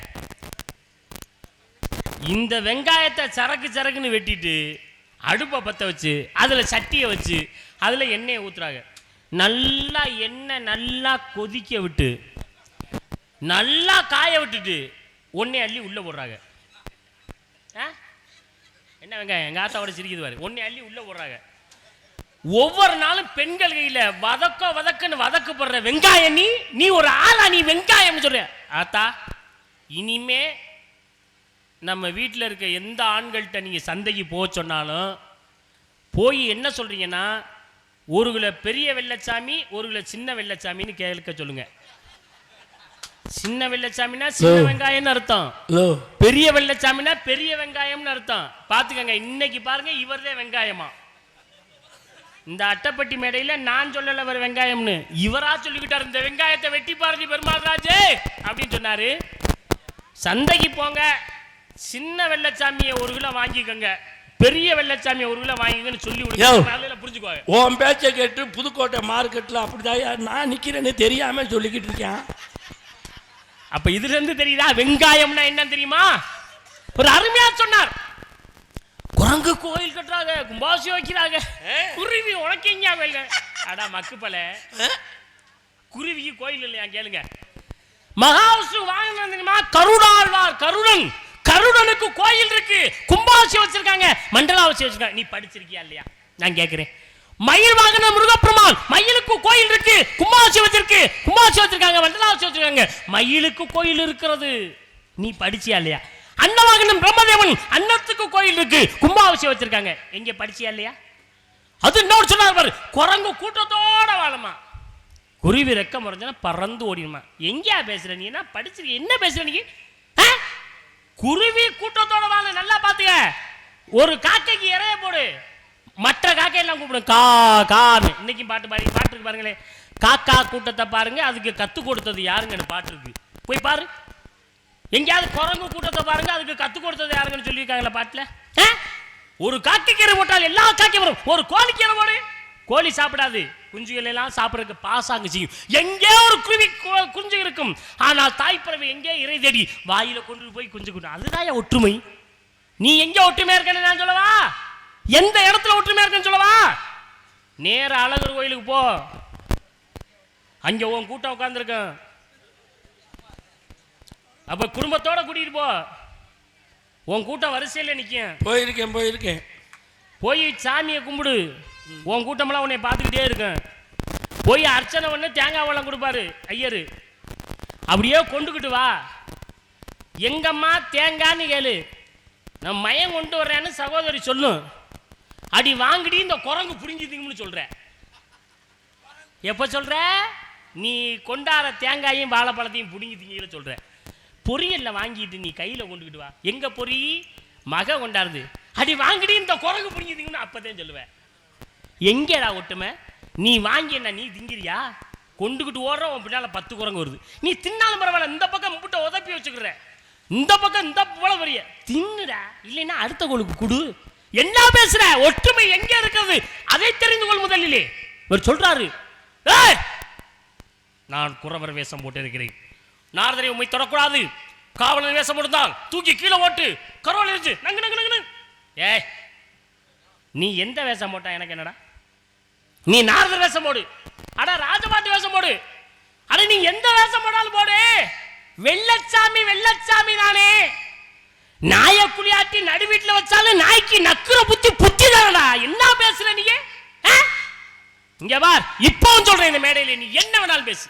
இந்த வெங்காயத்தை சரக்குன்னு வெட்டிட்டு அடுப்பை பற்ற வச்சு அதுல சட்டியை வச்சு அதுல எண்ணெயை ஊத்துறாங்க. நல்லா எண்ணெய் நல்லா கொதிக்க விட்டு நல்லா காய விட்டுட்டு ஒன்னே அள்ளி உள்ள போடுறாங்க. என்ன வெங்காயம்? எங்க ஆத்தாவோட சிரிக்குது பாரு. ஒன்னே அள்ளி உள்ள போடுறாங்க. ஒவ்வொரு நாளும் பெண்கள் கையில வதக்குன்னு வதக்கப்படுற வெங்காயம். நீ ஒரு ஆளா? நீ வெங்காயம் சொல்ற? ஆத்தா, இனிமே நம்ம வீட்டில் இருக்க எந்த ஆண்கள்கிட்ட நீங்க சந்தைக்கு போக சொன்னாலும் போய் என்ன சொல்றீங்கன்னா, 1 கிலோ பெரிய வெள்ளச்சாமி 1 கிலோ சின்ன வெள்ளச்சாமின்னு கேட்க சொல்லுங்க. சின்ன வெள்ளச்சாமினா சின்ன வெங்காயம்னு அர்த்தம், பெரிய வெள்ளச்சாமினா பெரிய வெங்காயம்னு அர்த்தம். பாத்துக்கங்க. இன்னைக்கு பாருங்க, இவர்தே வெங்காயமா. இந்த அட்டைப்பட்டி மேடையில நான் சொல்லல அவர் வெங்காயம்னு, இவரா சொல்லிக்கிட்டாரு. இந்த வெங்காயத்தை வெட்டி பாருங்க பெருமாள் ராஜே அப்படின்னு சொன்னாரு. சந்தைக்கு போங்க, சின்ன வெள்ளச்சாமியை 1 கிலோ வாங்கிக்கோங்க, பெரிய வெள்ளச்சாமியை 1 கிலோ வாங்கிக்கன்னு சொல்லி புரிஞ்சுக்குவாங்க. உன் பேச்சை கேட்டு புதுக்கோட்டை மார்க்கெட்ல அப்படிதான் நான் நிக்கிறேன்னு தெரியாம சொல்லிக்கிட்டு இருக்கேன். அப்ப இதுல இருந்து தெரியுதா வெங்காயம்னா என்ன தெரியுமா? ஒரு அருமையா சொன்னார். குரங்கு கோயில் கட்டுறாங்க, கும்பாபிஷேகம் வைக்கிறாங்க. குருவி உனக்கு எங்க கோயில்? அடா மக்குப்பல, குருவிக்கு கோயில் இல்லையா? கேளுங்க. மகாவிஷ்ணு வாங்கினா கருடாழ்வார், கருடனுக்கு கோயில் இருக்கு, கும்பாபிஷேகம் வச்சிருக்காங்க, மண்டலாபிஷேகம் வச்சிருக்காங்க. நீ படிச்சிருக்கியா இல்லையா? நான் கேட்கிறேன். மயில் வாகன முருகப்பெருமான், மயிலுக்கு கோயில் இருக்கு, கும்பாபிஷேகம் வச்சிருக்காங்க, மண்டலாபிஷேகம் வச்சிருக்காங்க. மயிலுக்கு கோயில் இருக்கிறது. நீ படிச்சியா இல்லையா? அன்னவாகனம் பிரம்மதேவன், அன்னத்துக்கு கோயில் இருக்கு, கும்பாபிஷேகம் வச்சிருக்காங்க. எங்க படிச்சியா இல்லையா? அது இன்னொரு சொன்னார், குரங்கு கூட்டத்தோட வாழமா, குருவி ரெக்க முறைஞ்சா பறந்து ஓடிடுமா. எங்கயா பேசுற நீ? என்ன படிச்சிருக்க? என்ன பேசுற நீ? குருவி கூட்டத்தோட வாழ. நல்லா பாத்துக்க. ஒரு காக்கைக்கு இறைய போடு, மற்ற காக்கை எல்லாம் கூப்பிடும் கா கான்னு. இன்னைக்கு பாட்டு இருக்கு பாருங்களேன். காக்கா கூட்டத்தை பாருங்க, அதுக்கு கத்து கொடுத்தது யாருங்கன்னு பாட்டு இருக்கு, போய் பாரு. எங்கேயாவது குரங்கு கூட்டத்தை பாருங்க, அதுக்கு கத்து கொடுத்தது யாருங்கன்னு சொல்லியிருக்காங்களா பாட்டுல? ஒரு காக்கை கீரை போட்டால் எல்லா காக்கையும் வரும், ஒரு கோழி கீரை போடு. கோழி சாப்பிடாது, குஞ்சுகள் எல்லாம் சாப்பிடறதுக்கு பாசாங்க செய்யும். எங்கே ஒரு குஞ்சு இருக்கும், ஆனால் தாய்ப்பறவை எங்கே இறை தேடி வாயில கொண்டு போய் குஞ்சு கொண்டு. அதுதான் ஒற்றுமை. நீ எங்க ஒற்றுமையா இருக்கன்னு நான் சொல்லவா? எந்த இடத்துல ஒற்றுமையா இருக்குன்னு சொல்லவா? நேர அழகர் கோயிலுக்கு போ, அங்க உன் கூட்டம் உட்கார்ந்துருக்கேன். அப்ப குடும்பத்தோட கூட்டிட்டு போ, உன் கூட்டம் வரிசையில் நிற்கும். போயிருக்கேன். போய் சாமியை கும்பிடு, உன் கூட்டமெல்லாம் உன்னை பார்த்துக்கிட்டே இருக்கேன். போய் அர்ச்சனை பண்ண தேங்காய் வெள்ளம் கொடுப்பாரு ஐயரு, அப்படியே கொண்டுக்கிட்டு வா. எங்கம்மா தேங்கான்னு கேளு, நான் மயம் கொண்டு வர்றேன்னு சகோதரி சொல்லும். அடி வாங்கடி இந்த குரங்கு புரிஞ்சுதுங்கன்னு சொல்ற. எப்ப சொல்ற? நீ கொண்டாட தேங்காயும் வாழைப்பழத்தையும் புடிங்கிட்டீங்கன்னு சொல்ற. பொரியல்ல வாங்கிட்டு நீ கையில கொண்டுக்கிட்டு வா. எங்க பொறி மக கொண்டாடுது, அடி வாங்கடி இந்த குரங்கு புடிங்கிட்டீங்கன்னு அப்பதான் சொல்லுவேன். எங்கடா ஒட்டுமை? நீ வாங்கி என்ன நீ திங்கிறியா? கொண்டுக்கிட்டு ஓடுற, உன் பின்னால 10 குரங்கு வருது. நீ தின்னாலும் பரவாயில்ல, இந்த பக்கம் முட்டை உதப்பி வச்சுக்கிற, இந்த பக்கம் இந்த போல வரிய தின்னுடா, இல்லைன்னா அடுத்த கோளுக்கு குடு. என்ன பேசுற? ஒற்றுமை எங்க இருக்கிறது அதை தெரிந்து கொள் முதலிலே. இவர் சொல்றாரு, நான் குறவர் வேஷம் போட்டு இருக்கிறேன், நாரதரை உண்மை தொடக்கூடாது, காவலர் வேஷம் போட்டுதான் தூக்கி கீழே ஓட்டு, கரோல் இருந்துச்சு நங்கு நங்கு நங்கு. ஏய், நீ எந்த வேஷம் போட்டா எனக்கு என்னடா? நீ நாரதர் வேஷம் போடு, அட ராஜபாட்டு வேஷம் போடு, அட நீ எந்த வேஷம் போடாலும் போடு. வெள்ளச்சாமி வெள்ளச்சாமி நானே. நாய குளியாட்டி நடு வீட்டுல வச்சாலும் நாய்க்கு நக்குற புத்தி தானடா. என்ன பேசுற நீ? இங்க பார், இப்பவும் சொல்றேன், இந்த மேடையில நீ என்ன வேணாலும் பேசு.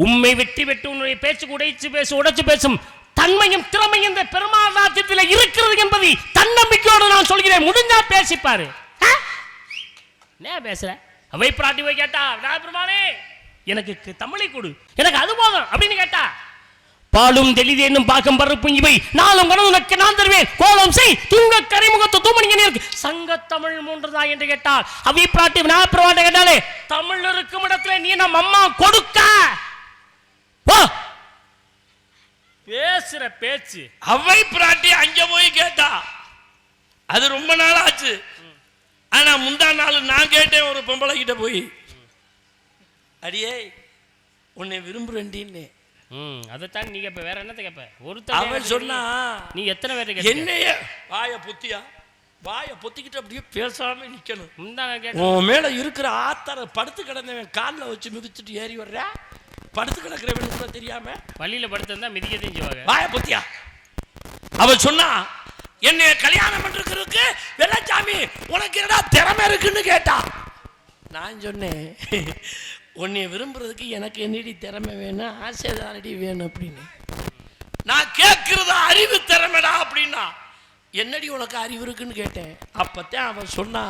உண்மை வெற்றி பெற்று உன்னுடைய பேச்சுக்கு உடைச்சு பேசும் தன்மையும் திறமையும் இந்த பெருமாள் ராஜ்யத்தில் இருக்கிறது என்பதை தன்னம்பிக்கையோடு நான் சொல்கிறேன். முடிஞ்சா பேசிப்பாரு. என்ன பேசுற? அவை பிராட்டி போய் கேட்டா, பெருமானே எனக்கு தமிழை கொடு, எனக்கு அது போதும் அப்படின்னு கேட்டா, பாலும் தெளிதேனும் பாக்கம் பருப்பும் இவை நாளும் கனவுனக்கு நான் தருவேன், கோலம் செய் துங்க கரைமுகத்து தூமணிங்க சங்க தமிழ் 3 தான் என்று கேட்டால், அவை பிராட்டி விநாயகர் கேட்டாலே, தமிழ் இருக்கும் இடத்துல நீ நம்ம அம்மா கொடுக்க பேசுற பேச்சு. அவை பிராட்டி அங்க போய் கேட்டா, அது ரொம்ப நாள் ஆச்சு. ஆனா முந்தா நாள் நான் கேட்டேன் ஒரு பொம்பளை கிட்ட போய், அடியே உன்னை விரும்புறேன்னு. அதைத்தான் நீ கேப்ப, வேற என்னத்தை கேப்ப? அவன் சொன்னா, நீ எத்தனை பேருக்கு என்னைய வாய பொத்திக்கிட்டு அப்படியே பேசாம நிக்கணும். உன் மேல இருக்கிற ஆத்தர படுத்து கிடந்தவன் காலில் வச்சு மிதிச்சுட்டு ஏறி வர்ற, படுத்து கிடக்கிறவன் கூட தெரியாம பள்ளியில படுத்திருந்தா மிதிக்க தெரிஞ்சுவாங்க. வாய பொத்தியா. அவன் சொன்னா, என்னைய கல்யாணம் பண்றதுக்கு வெள்ளச்சாமி உனக்கு என்னடா திறமை இருக்குன்னு கேட்டா. நான் சொன்னேன், உன்னைய விரும்புறதுக்கு எனக்கு என்னடி திறமை வேணும், ஆசைதானடி வேணும் அப்படின்னு. நான் கேட்கறது அறிவு திறமைடா அப்படின்னா, என்னடி உனக்கு அறிவு இருக்குன்னு கேட்டேன். அப்பத்தான் அவன் சொன்னா,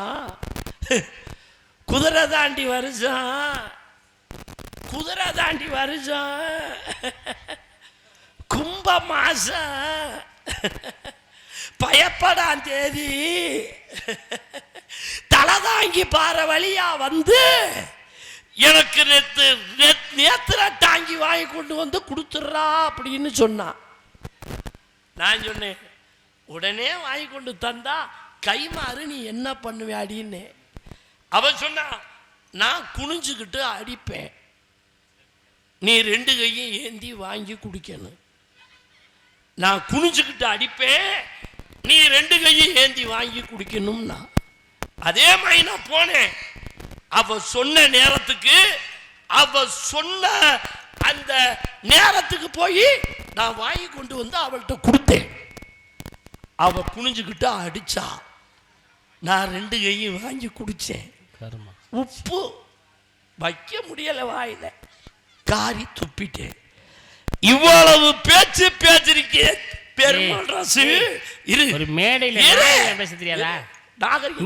குதிரை தாண்டி வருஷம் கும்ப மாசம் பயப்படான் தேதி தலை தாங்கி பாற வழியா வந்து எனக்கு நேத்திர தாங்கி வாங்கி கொண்டு வந்து கொடுத்துட்றா அப்படின்னு சொன்னான். நான் சொன்னேன், உடனே வாங்கி கொண்டு தந்தா கைமாறு நீ என்ன பண்ணுவே அப்படின்னு. அவன் சொன்னா, நான் குனிஞ்சுக்கிட்டு அடிப்பேன், நீ 2 கையும் ஏந்தி வாங்கி குடிக்கணும். நான் குனிஞ்சுக்கிட்டு அடிப்பேன், நீ 2 கையும் ஏந்தி வாங்கி குடிக்கணும்னா. அதே மாதிரி நான் போனேன். அவ சொன்ன நேரத்துக்கு, அவ சொன்ன அந்த நேரத்துக்கு போய் நான் வாங்கி கொண்டு வந்து அவள்கிட்ட கொடுத்தேன். அவ குனிஞ்சுக்கிட்டு அடிச்சா, நான் 2 கையும் வாங்கி குடிச்சேன். உப்பு வைக்க முடியல வாயில, காரி துப்பிட்டேன். இவ்வளவு பேச்சு பேச்சிருக்கேன். பெருமாள் ராசு இரு, ஒரு மேடையில பேச தெரியாதா?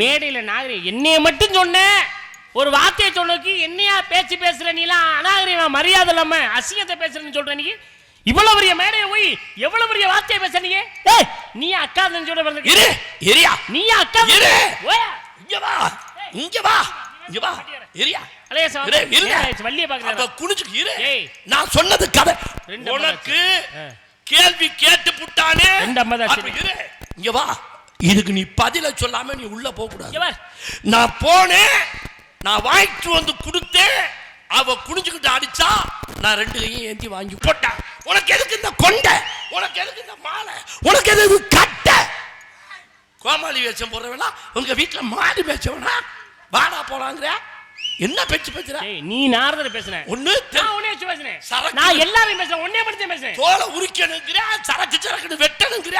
மேடையில நாகரிகம் என்னைய மட்டும் சொன்னேன், ஒரு வார்த்தையை சொன்னதுக்கு என்னையா பேச்சு பேசுற நீலாம் அநாகரிகமா மரியாதை இல்லாம அசிங்கத்தை பேசுறேன்னு சொல்ற நீ. இவ்வளவு பெரிய மேடையை போய் எவ்வளவு பெரிய வார்த்தையை பேசுறீங்க? நீ அக்கா சொல்ற நீ அக்கா இங்க வா இரியா அலேசா வள்ளிய பாக்குறேன் குனிஞ்சுக்கு இரு. நான் சொன்னது கதை. உனக்கு கேள்வி கேட்டு புட்டானே இங்க வா. இதுக்கு நீ பதில சொல்லாம நீ உள்ள போக கூடாது. நான் போனேன், நான் வாங்கிட்டு வந்து கொடுத்தேன், அவ குனிஞ்சுக்கிட்டு அடிச்சா நான் 2 கையும் ஏந்தி வாங்கி போட்டேன். உனக்கு எதுக்கு இந்த கொண்டை, உனக்கு எதுக்கு இந்த மாலை, உனக்கு எதுக்கு கட்டை? கோமாளி வேஷம் போடுறவனா உங்க வீட்டுல மாடு பேச்சவனா வாடா போலாங்கிற என்ன பேச்சு பேசுற? நீ நாரதர் பேசுற ஒண்ணு நான் உன்னை வச்சு பேசுறேன். நான் எல்லாரையும் பேசுறேன், உன்னைய மட்டும் தான் பேசுறேன். தோலை உரிக்கணுங்கிற, சரக்கு வெட்டணுங்கிற,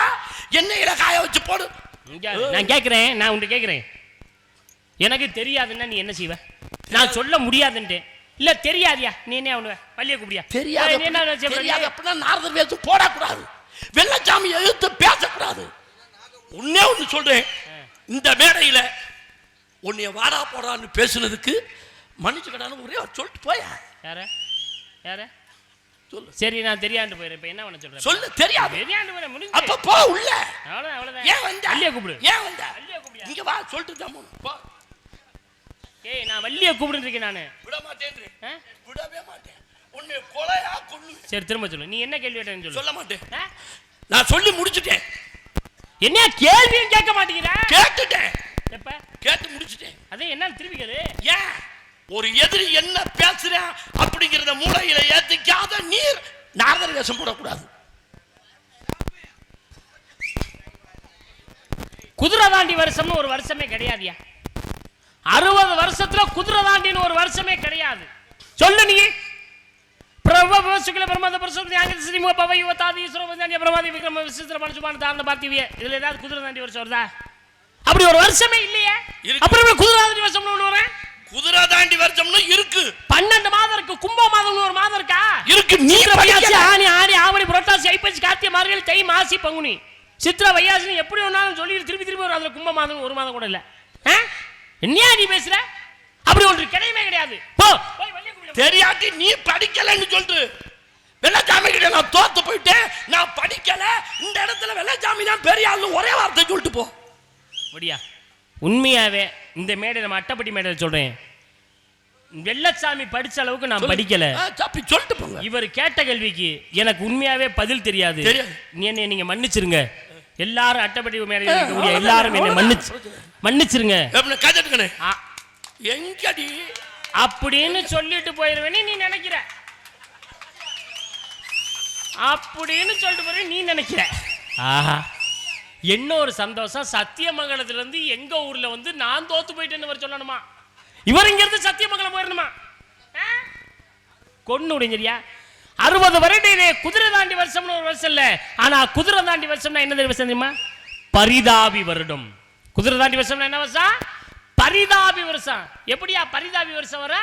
எண்ணெயில காய வச்சு போடு. நான் கேக்குறேன், நான் உன்கிட்ட கேக்குறேன், எனக்கு தெரியாதுன்னா நீ என்ன செய்வ? நான் சொல்ல முடியாதுன்ட்டு. இல்ல தெரியாதியா நீ என்ன பண்ணுவ? வள்ளிய கூப்பிடியா? தெரியாது அப்படின்னா நாரதர் வேஷம் போடக்கூடாது, வெள்ளச்சாமி எழுத்து பேசக்கூடாது. உன்னே ஒண்ணு சொல்றேன், இந்த மேடையில உன்னைய வாடா போடான்னு பேசுனதுக்கு மன்னிச்சு கடான்னு ஒரே சொல்லிட்டு போய. யார சொல்லு. சரி நான் தெரியாண்டு போயிடுறேன். இப்ப என்ன பண்ண சொல்றேன்? சொல்லு. தெரியாண்டு போறேன், முடிஞ்சு. அப்ப போ உள்ள. அவ்வளவுதான். ஏன் வந்த? வள்ளிய கூப்பிடு. ஏன் வந்த? வள்ளிய கூப்பிடு. இங்க வா சொல்லிட்டு தான் போ. நான் வள்ளிய கூப்பிட்டு இருக்கேன். நானு விட மாட்டேன். விடவே மாட்டேன். உன்னை கொலையா கொன்னு. சரி திரும்ப சொல்லு. நீ என்ன கேள்வி கேட்டேன்னு சொல்லு. சொல்ல மாட்டேன். நான் சொல்லி முடிச்சிட்டேன். என்ன கேள்வியும் கேட்க மாட்டேங்கிற? கேட்டுட்டேன். எப்ப? கேட்டு முடிச்சிட்டேன். அதே என்ன திருப்பி கேளு. ஏன் ஒரு எதிரி என்ன பேசுற அப்படிங்கறத மூளையில ஏத்திக்காத நீர் நாரதர் வேஷம் போடக்கூடாது. குதிரை தாண்டி வருஷம்னு ஒரு வருஷமே கிடையாதுயா. 60 வருஷத்துல குதிரை தாண்டின்னு ஒரு வருஷமே கிடையாது. சொல்லு நீ. பிரபு சுக்ல பிரமாத பிரசோதி ஆங்கில ஸ்ரீமோ பவ யுவதாதி ஈஸ்வரவந்தானிய பிரமாதி விக்ரம விசித்திர மனுஷமான தாரண பார்த்திவியே. இதுல ஏதாவது குதிரை தாண்டி வருஷம் வருதா? அப்படி ஒரு வருஷமே இல்லையே. அப்புறம் குதிரை தாண்டி வருஷம்னு ஒண்ணு வரேன். குதிரை தாண்டி வருஷம்னு இருக்கு. 12 மாதம் இருக்கு. கும்ப மாதம்னு ஒரு மாதம் இருக்கா? இருக்கு. நீர் வையாசி ஆனி ஆடி ஆவணி புரட்டாசி ஐப்பசி கார்த்திகை மார்கழி தை மாசி பங்குனி சித்ரா வையாசி எப்படி வேணாலும் சொல்லி திருப்பி வரும். அதுல கும்ப மாதம் ஒரு மாதம் கூட இல்ல. என்னையா நீ பேசுற? அப்படி ஒன்று கிடையவே கிடையாது. போ தெரியாட்டி நீ படிக்கலன்னு சொல்லிட்டு வெள்ளச்சாமி கிட்ட நான் தோத்து போயிட்டேன், நான் படிக்கல, இந்த இடத்துல வெள்ளச்சாமி தான் பெரிய ஆளு ஒரே வார்த்தை சொல்லிட்டு போ. முடியா உண்மையாவே இந்த மேடை நம்ம அட்டப்பட்டி மேடையில் சொல்றேன், வெள்ளச்சாமி படிச்ச அளவுக்கு நான் படிக்கல. சொல்லிட்டு போங்க. இவர் கேட்ட கேள்விக்கு எனக்கு உண்மையாவே பதில் தெரியாது. என்னை நீங்க மன்னிச்சிருங்க. எல்லாரும் அட்டப்பட்டி மேடையில் இருக்கக்கூடிய எல்லாரும் என்னை மன்னிச்சிருங்க. எங்கடி அப்படின்னு சொல்லிட்டு போயிருவேன்னு நீ நினைக்கிற? அப்படின்னு சொல்லிட்டு போய் நீ நினைக்கிற? ஆஹா, என்ன ஒரு சந்தோஷம். சத்தியமங்கலத்துல இருந்து எங்க ஊர்ல வந்து நான் தோத்து போயிட்டேன்னு சொல்லணுமா? இவர் இங்க இருந்து சத்தியமங்கலம் போயிடணுமா? கொண்டு விடுங்கறியா? 60 வருடம் குதிரை தாண்டி வருஷம்னு ஒரு வருஷம் இல்ல. ஆனா குதிரை தாண்டி வருஷம்னா என்ன தெரியுமா? பரிதாபி வருடம். குதிரை தாண்டி வருஷம்னா என்ன வருஷம்? பரிதாபி வருஷம். எப்படியா பரிதாபி வருஷம் வர?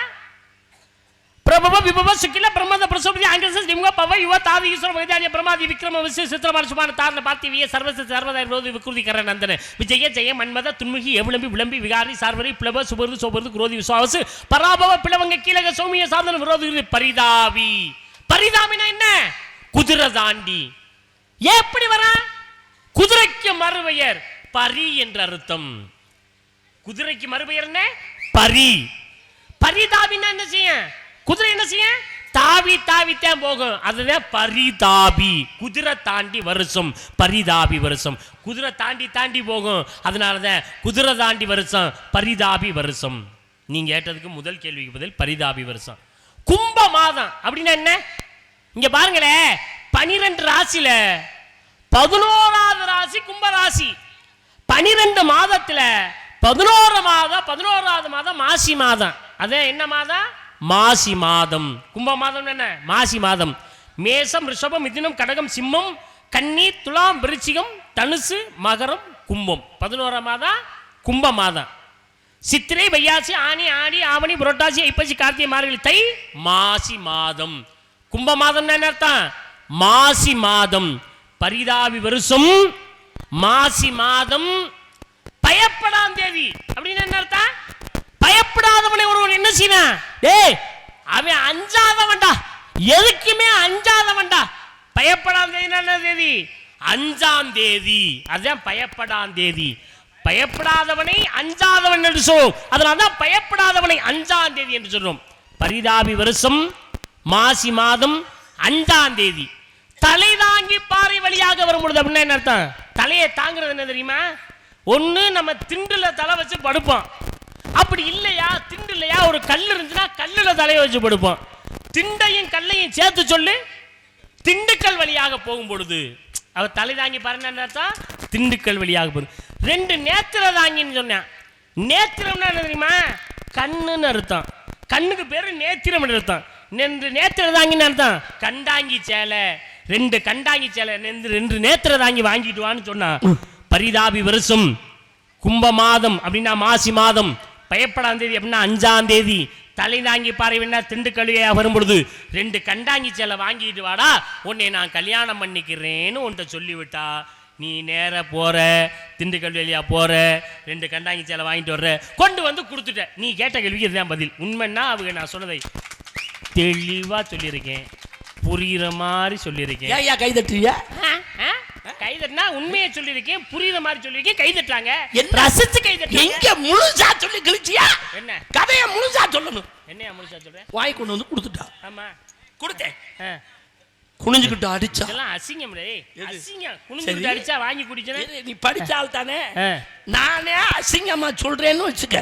பிரபவ விபவ சுக்கில பிரமத பிரசோபதி ஆங்கில நிமுக பவ யுவ தாதி ஈஸ்வர வகைதானிய பிரமாதி விக்ரம விசி சித்திரமான சுமான தாரண பார்த்திவிய சர்வச சர்வத விரோதி விக்ருதி கர நந்தன விஜய ஜெய மன்மத துன்முகி எவ்வளம்பி விளம்பி விகாரி சார்வரி பிளவ சுபர்து சோபர்து குரோதி விசுவாசு பராபவ பிளவங்க கீழக சௌமிய சாதன விரோதி பரிதாபி. பரிதாபினா என்ன? குதிரை தாண்டி. எப்படி வர? குதிரைக்கு மறுபெயர் பரி என்ற அர்த்தம். குதிரைக்கு மறுபெயர் என்ன? பரி. பரிதாபினா என்ன செய்ய? குதிரை என்ன செய்ய? தாவி தாவித்தான் போகும். அதுதான் பரிதாபி. குதிரை தாண்டி வருஷம், பரிதாபி வருஷம். குதிரை தாண்டி தாண்டி போகும், அதனாலதான் குதிரை தாண்டி வருஷம், பரிதாபி வருஷம். நீங்க கேட்டதுக்கு முதல் கேள்விக்கு பதில் பரிதாபி வருஷம். கும்ப மாதம் அப்படின்னா என்ன? இங்க பாருங்களேன், 12 ராசியில 11வது ராசி கும்ப ராசி. 12 மாதத்துல 11வது மாதம் மாசி மாதம். அதே என்ன மாதம்? மாசி மாதம். கும்ப மாதம் என்ன? மாசி மாதம். மேசம் ரிஷபம் மிதுனம் கடகம் சிம்மம் கன்னி துலாம் விருச்சிகம் தனுசு மகரம் கும்பம். 11 மாதம் கும்ப மாதம். சித்திரை வையாசி ஆனி ஆடி ஆவணி புரட்டாசி ஐப்பசி கார்த்திகை மார்கழி தை மாசி மாதம். கும்ப மாதம் என்ன அர்த்தம்? மாசி மாதம். பரிதாபி வருஷம் மாசி மாதம். பயப்படாத தேவி அப்படின்னு என்ன அர்த்தம்? பயப்படாதவனை ஒருவன் என்ன செய்வான்? டேய் அவன் அஞ்சாதவன்டா, எதுக்குமே அஞ்சாதவன்டா. பயப்படாத தேதி என்ன தேதி? 5ஆம் தேதி. அதுதான் பயப்படாத தேதி. பயப்படாதவனை அஞ்சாதவன் என்று சொல்றோம். அதனால்தான் பயப்படாதவனை 5ஆம் தேதி என்று சொல்றோம். பரிதாபி வருஷம் மாசி மாதம் 5ஆம் தேதி தலை தாங்கி பாறை வழியாக வரும்பொழுது அப்படின்னா என்ன அர்த்தம்? தலையை தாங்கிறது என்ன தெரியுமா? ஒண்ணு நம்ம திண்டுல தலை வச்சு படுப்போம். அப்படி இல்லையா, திண்டு இல்லையா, ஒரு கல் இருந்துச்சுன்னா கல்லுல தலையை வச்சு படுப்போம். திண்டையும் கல்லையும் சேர்த்து சொல்லு. திண்டுக்கல் வழியாக போகும் பொழுது அவ தலை தாங்கி பாருன்னா திண்டுக்கல் வழியாக போகுது. 2 நேத்திர தாங்கின்னு சொன்னேன். நேத்திரம்னா என்ன தெரியுமா? கண்ணுன்னு அர்த்தம். கண்ணுக்கு பேரு நேத்திரம் அர்த்தம். 2 நேத்திர தாங்கின்னு அர்த்தம் கண்டாங்கி சேலை. 2 கண்டாங்கி சேலை 2 நேத்திர தாங்கி வாங்கிட்டு வான்னு சொன்னா. பரிதாபி வருஷம் கும்ப மாதம் அப்படின்னா மாசி மாதம், பயப்படாம் தேதி அப்படின்னா 5ஆம் தேதி, தலை தாங்கி பாறை வேணா திண்டுக்கல்வியா வரும்பொழுது 2 கண்டாங்கி சேலை வாங்கிட்டு வாடா, உன்னை நான் கல்யாணம் பண்ணிக்கிறேன்னு உன்கிட்ட சொல்லிவிட்டா நீ நேர போற, திண்டுக்கல் வழியா போற, 2 கண்டாங்கி சேலை வாங்கிட்டு வர்ற, கொண்டு வந்து கொடுத்துட்ட. நீ கேட்ட கேள்விக்கு இதுதான் பதில். உண்மைன்னா அவங்க நான் சொன்னதை தெளிவா சொல்லியிருக்கேன், புரியுற மாதிரி சொல்லியிருக்கேன். ஏன் கை தட்டுறியா? கைதட்டினா உண்மையை சொல்லியிருக்கேன், புரியுற மாதிரி சொல்லியிருக்கேன். கைதட்டாங்க ரசிச்சு கைதட்டாங்க. எங்க முழுசா சொல்லி கிழிச்சியா? என்ன கதைய முழுசா சொல்லணும். என்னையா முழுசா சொல்றேன்? வாய் கொண்டு வந்து கொடுத்துட்டா. ஆமா கொடுத்தேன். குனிஞ்சுக்கிட்டு அடிச்சா இதெல்லாம் அசிங்கம் டேய், அசிங்கம். குனிஞ்சுக்கிட்டு அடிச்சா வாங்கி குடிச்சனே. நீ படிச்சால் தானே. நானே அசிங்கமா சொல்றேன்னு வச்சுக்க.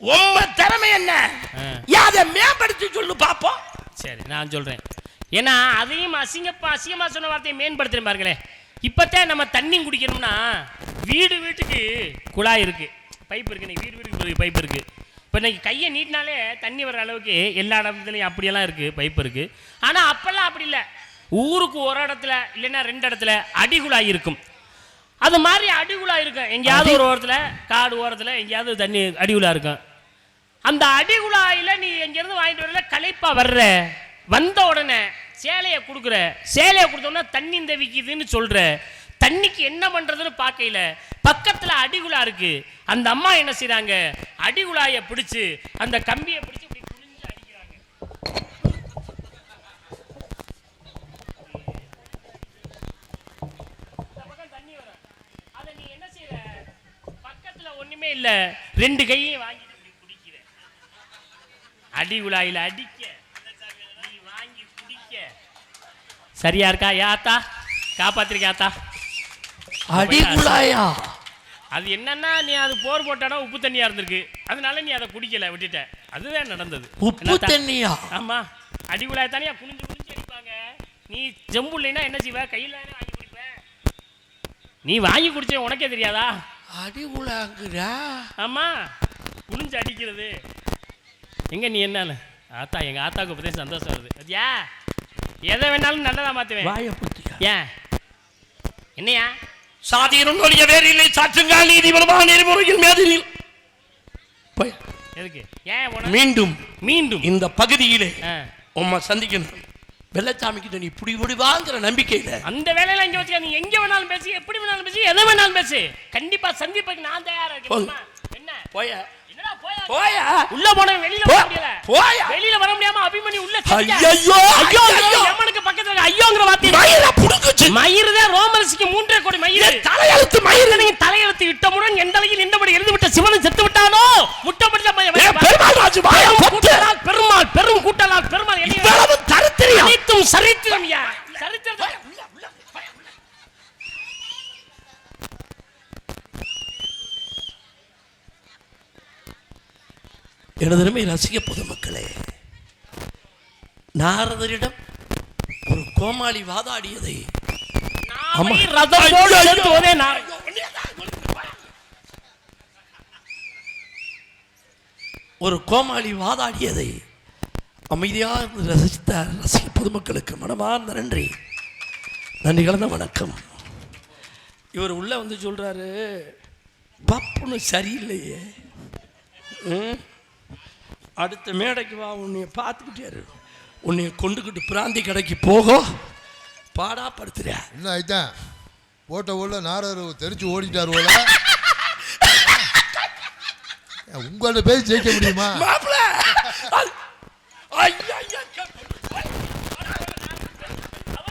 உம்ம திறமை என்ன? யாரை மேம்படுத்தி சொல்லு பாப்போம். சரி நான் சொல்றேன். ஏன்னா அதையும் அசிங்கமா சொன்ன வார்த்தையை மேம்படுத்துறேன் பாருங்களேன். இப்பத்தான் நம்ம தண்ணி குடிக்கணும்னா வீட்டுக்கு குழாய் இருக்கு, பைப் இருக்கு. நீ வீட்டுக்கு பைப் இருக்கு. இப்போ இன்னைக்கு கையை நீட்டினாலே தண்ணி வர அளவுக்கு எல்லா இடத்துலையும் அப்படியெல்லாம் இருக்கு, பைப் இருக்கு. ஆனால் அப்பெல்லாம் அப்படி இல்லை. ஊருக்கு ஒரு இடத்துல இல்லைன்னா 2 இடத்துல அடிகுழாய் இருக்கும். அது மாதிரி அடிகுழாய் இருக்கும். எங்கேயாவது ஒரு ஓரத்தில் காடு ஓரத்தில் எங்கேயாவது தண்ணி அடிகுழாய் இருக்கும். அந்த அடிகுழாயில் நீ எங்கேருந்து வாங்கிட்டு வரல, களைப்பா வர்ற, வந்த உடனே சேலையை கொடுக்குற, சேலையை கொடுத்தோன்னா தண்ணி இந்த விற்கிதுன்னு சொல்ற. தண்ணிக்கு என்ன பண்றதுன்னு பார்க்கல, பக்கத்துல அடிகுழா இருக்கு. அந்த அம்மா என்ன செய்றாங்க, அடிகுழாயை பிடிச்சு அந்த கம்பியை பிடிச்சு இப்படி குனிஞ்சு அடிக்கிறாங்க. இந்த பக்கம் தண்ணி வரும். அதை நீ என்ன செய்யற, பக்கத்துல ஒண்ணுமே இல்ல, 2 கையையும் வாங்கிட்டு இப்படி குடிக்கிற. அடிகுழாயில அடிக்க, நீ வாங்கி குடிக்க. சரியா இருக்கா? யாத்தா காப்பாத்திருக்காத்தா? அடிகுழாயா? அது என்னன்னா, நீ அது போர் போட்டானா உப்பு தண்ணியா இருந்திருக்கு, அதனால நீ அதை குடிக்கல, விட்டுட்ட. அதுதான் நடந்தது. உப்பு தண்ணியா? ஆமா, அடிகுழாய் தனியா குனிஞ்சு அடிப்பாங்க. நீ ஜம்பு இல்லைன்னா என்ன செய்வ, கையில வாங்கி குடிப்ப. நீ வாங்கி குடிச்ச உனக்கே தெரியாதா? அடிகுழாங்குறா? ஆமா, குனிஞ்சு அடிக்கிறது. எங்க நீ என்ன ஆத்தா, எங்க ஆத்தாவுக்கு பத்தி சந்தோஷம் வருது. ஐயா எதை வேணாலும் நல்லதா மாத்துவேன். வாயை புத்தியா? ஏன் என்னையா? சாதியினும் ஒழிய வேறு இல்லை, சாற்றுங்கால் நீதி வருமா நெறிமுறையில் மேதினில். எதுக்கு? ஏன் மீண்டும் இந்த பகுதியிலே உம்மை சந்திக்கணும். வெள்ளச்சாமிக்கு நீ இப்படி வாங்குற நம்பிக்கையில அந்த வேலையில இங்க வச்சுக்க. நீ எங்க வேணாலும் பேசி, எப்படி வேணாலும் பேசி, எதை வேணாலும் பேசி, கண்டிப்பா சந்திப்புக்கு நான் தயாரா இருக்கேன். என்ன போயா? போயா? உள்ள போன வெளியில வர முடியல. போயா? வெளியில வர முடியாம அபிமன்யு உள்ள செஞ்சா. ஐயோ யமனுக்கு பக்கத்துல ஐயோங்கற வார்த்தை மயிர புடுங்குச்சு. மயிரதான் ரோமரசிக்கு 3 கோடி மயிர. தலையெழுத்து மயிர. நீ தலையெழுத்து இட்டமுடன் எந்தலையில் நின்றபடி எழுதி விட்ட சிவன் செத்து விட்டானோ? முட்டப்படிச்ச பெருமாள் ராஜு வாய கூட்டலால் பெருமாள், பெரும் கூட்டலால் பெருமாள். இவ்வளவு சரித்திரம், அனைத்தும் சரித்திரம்யா. சரித்திரம். எனதருமை ரசிக பொதுமக்களே, நாரதரிடம் ஒரு கோமாளி வாதாடியதை அமைதியாக ரசித்த ரசிக பொதுமக்களுக்கு மனமார்ந்த நன்றி கலந்த வணக்கம். இவர் உள்ள வந்து சொல்றாரு, பப்புன்னு சரியில்லையே, அடுத்த மேடைக்கு வா, உன்னைய பார்த்துக்கிட்டே உன்னைய கொண்டுக்கிட்டு பிராந்தி கடைக்கு போகும் பாடாப்படுத்துற. என்ன ஆயிட்டான் போட்ட உள்ள நாரதர் தெரிச்சு ஓடிட்டார் போல. உங்கள்ட்ட பேசி ஜெயிக்க முடியுமா?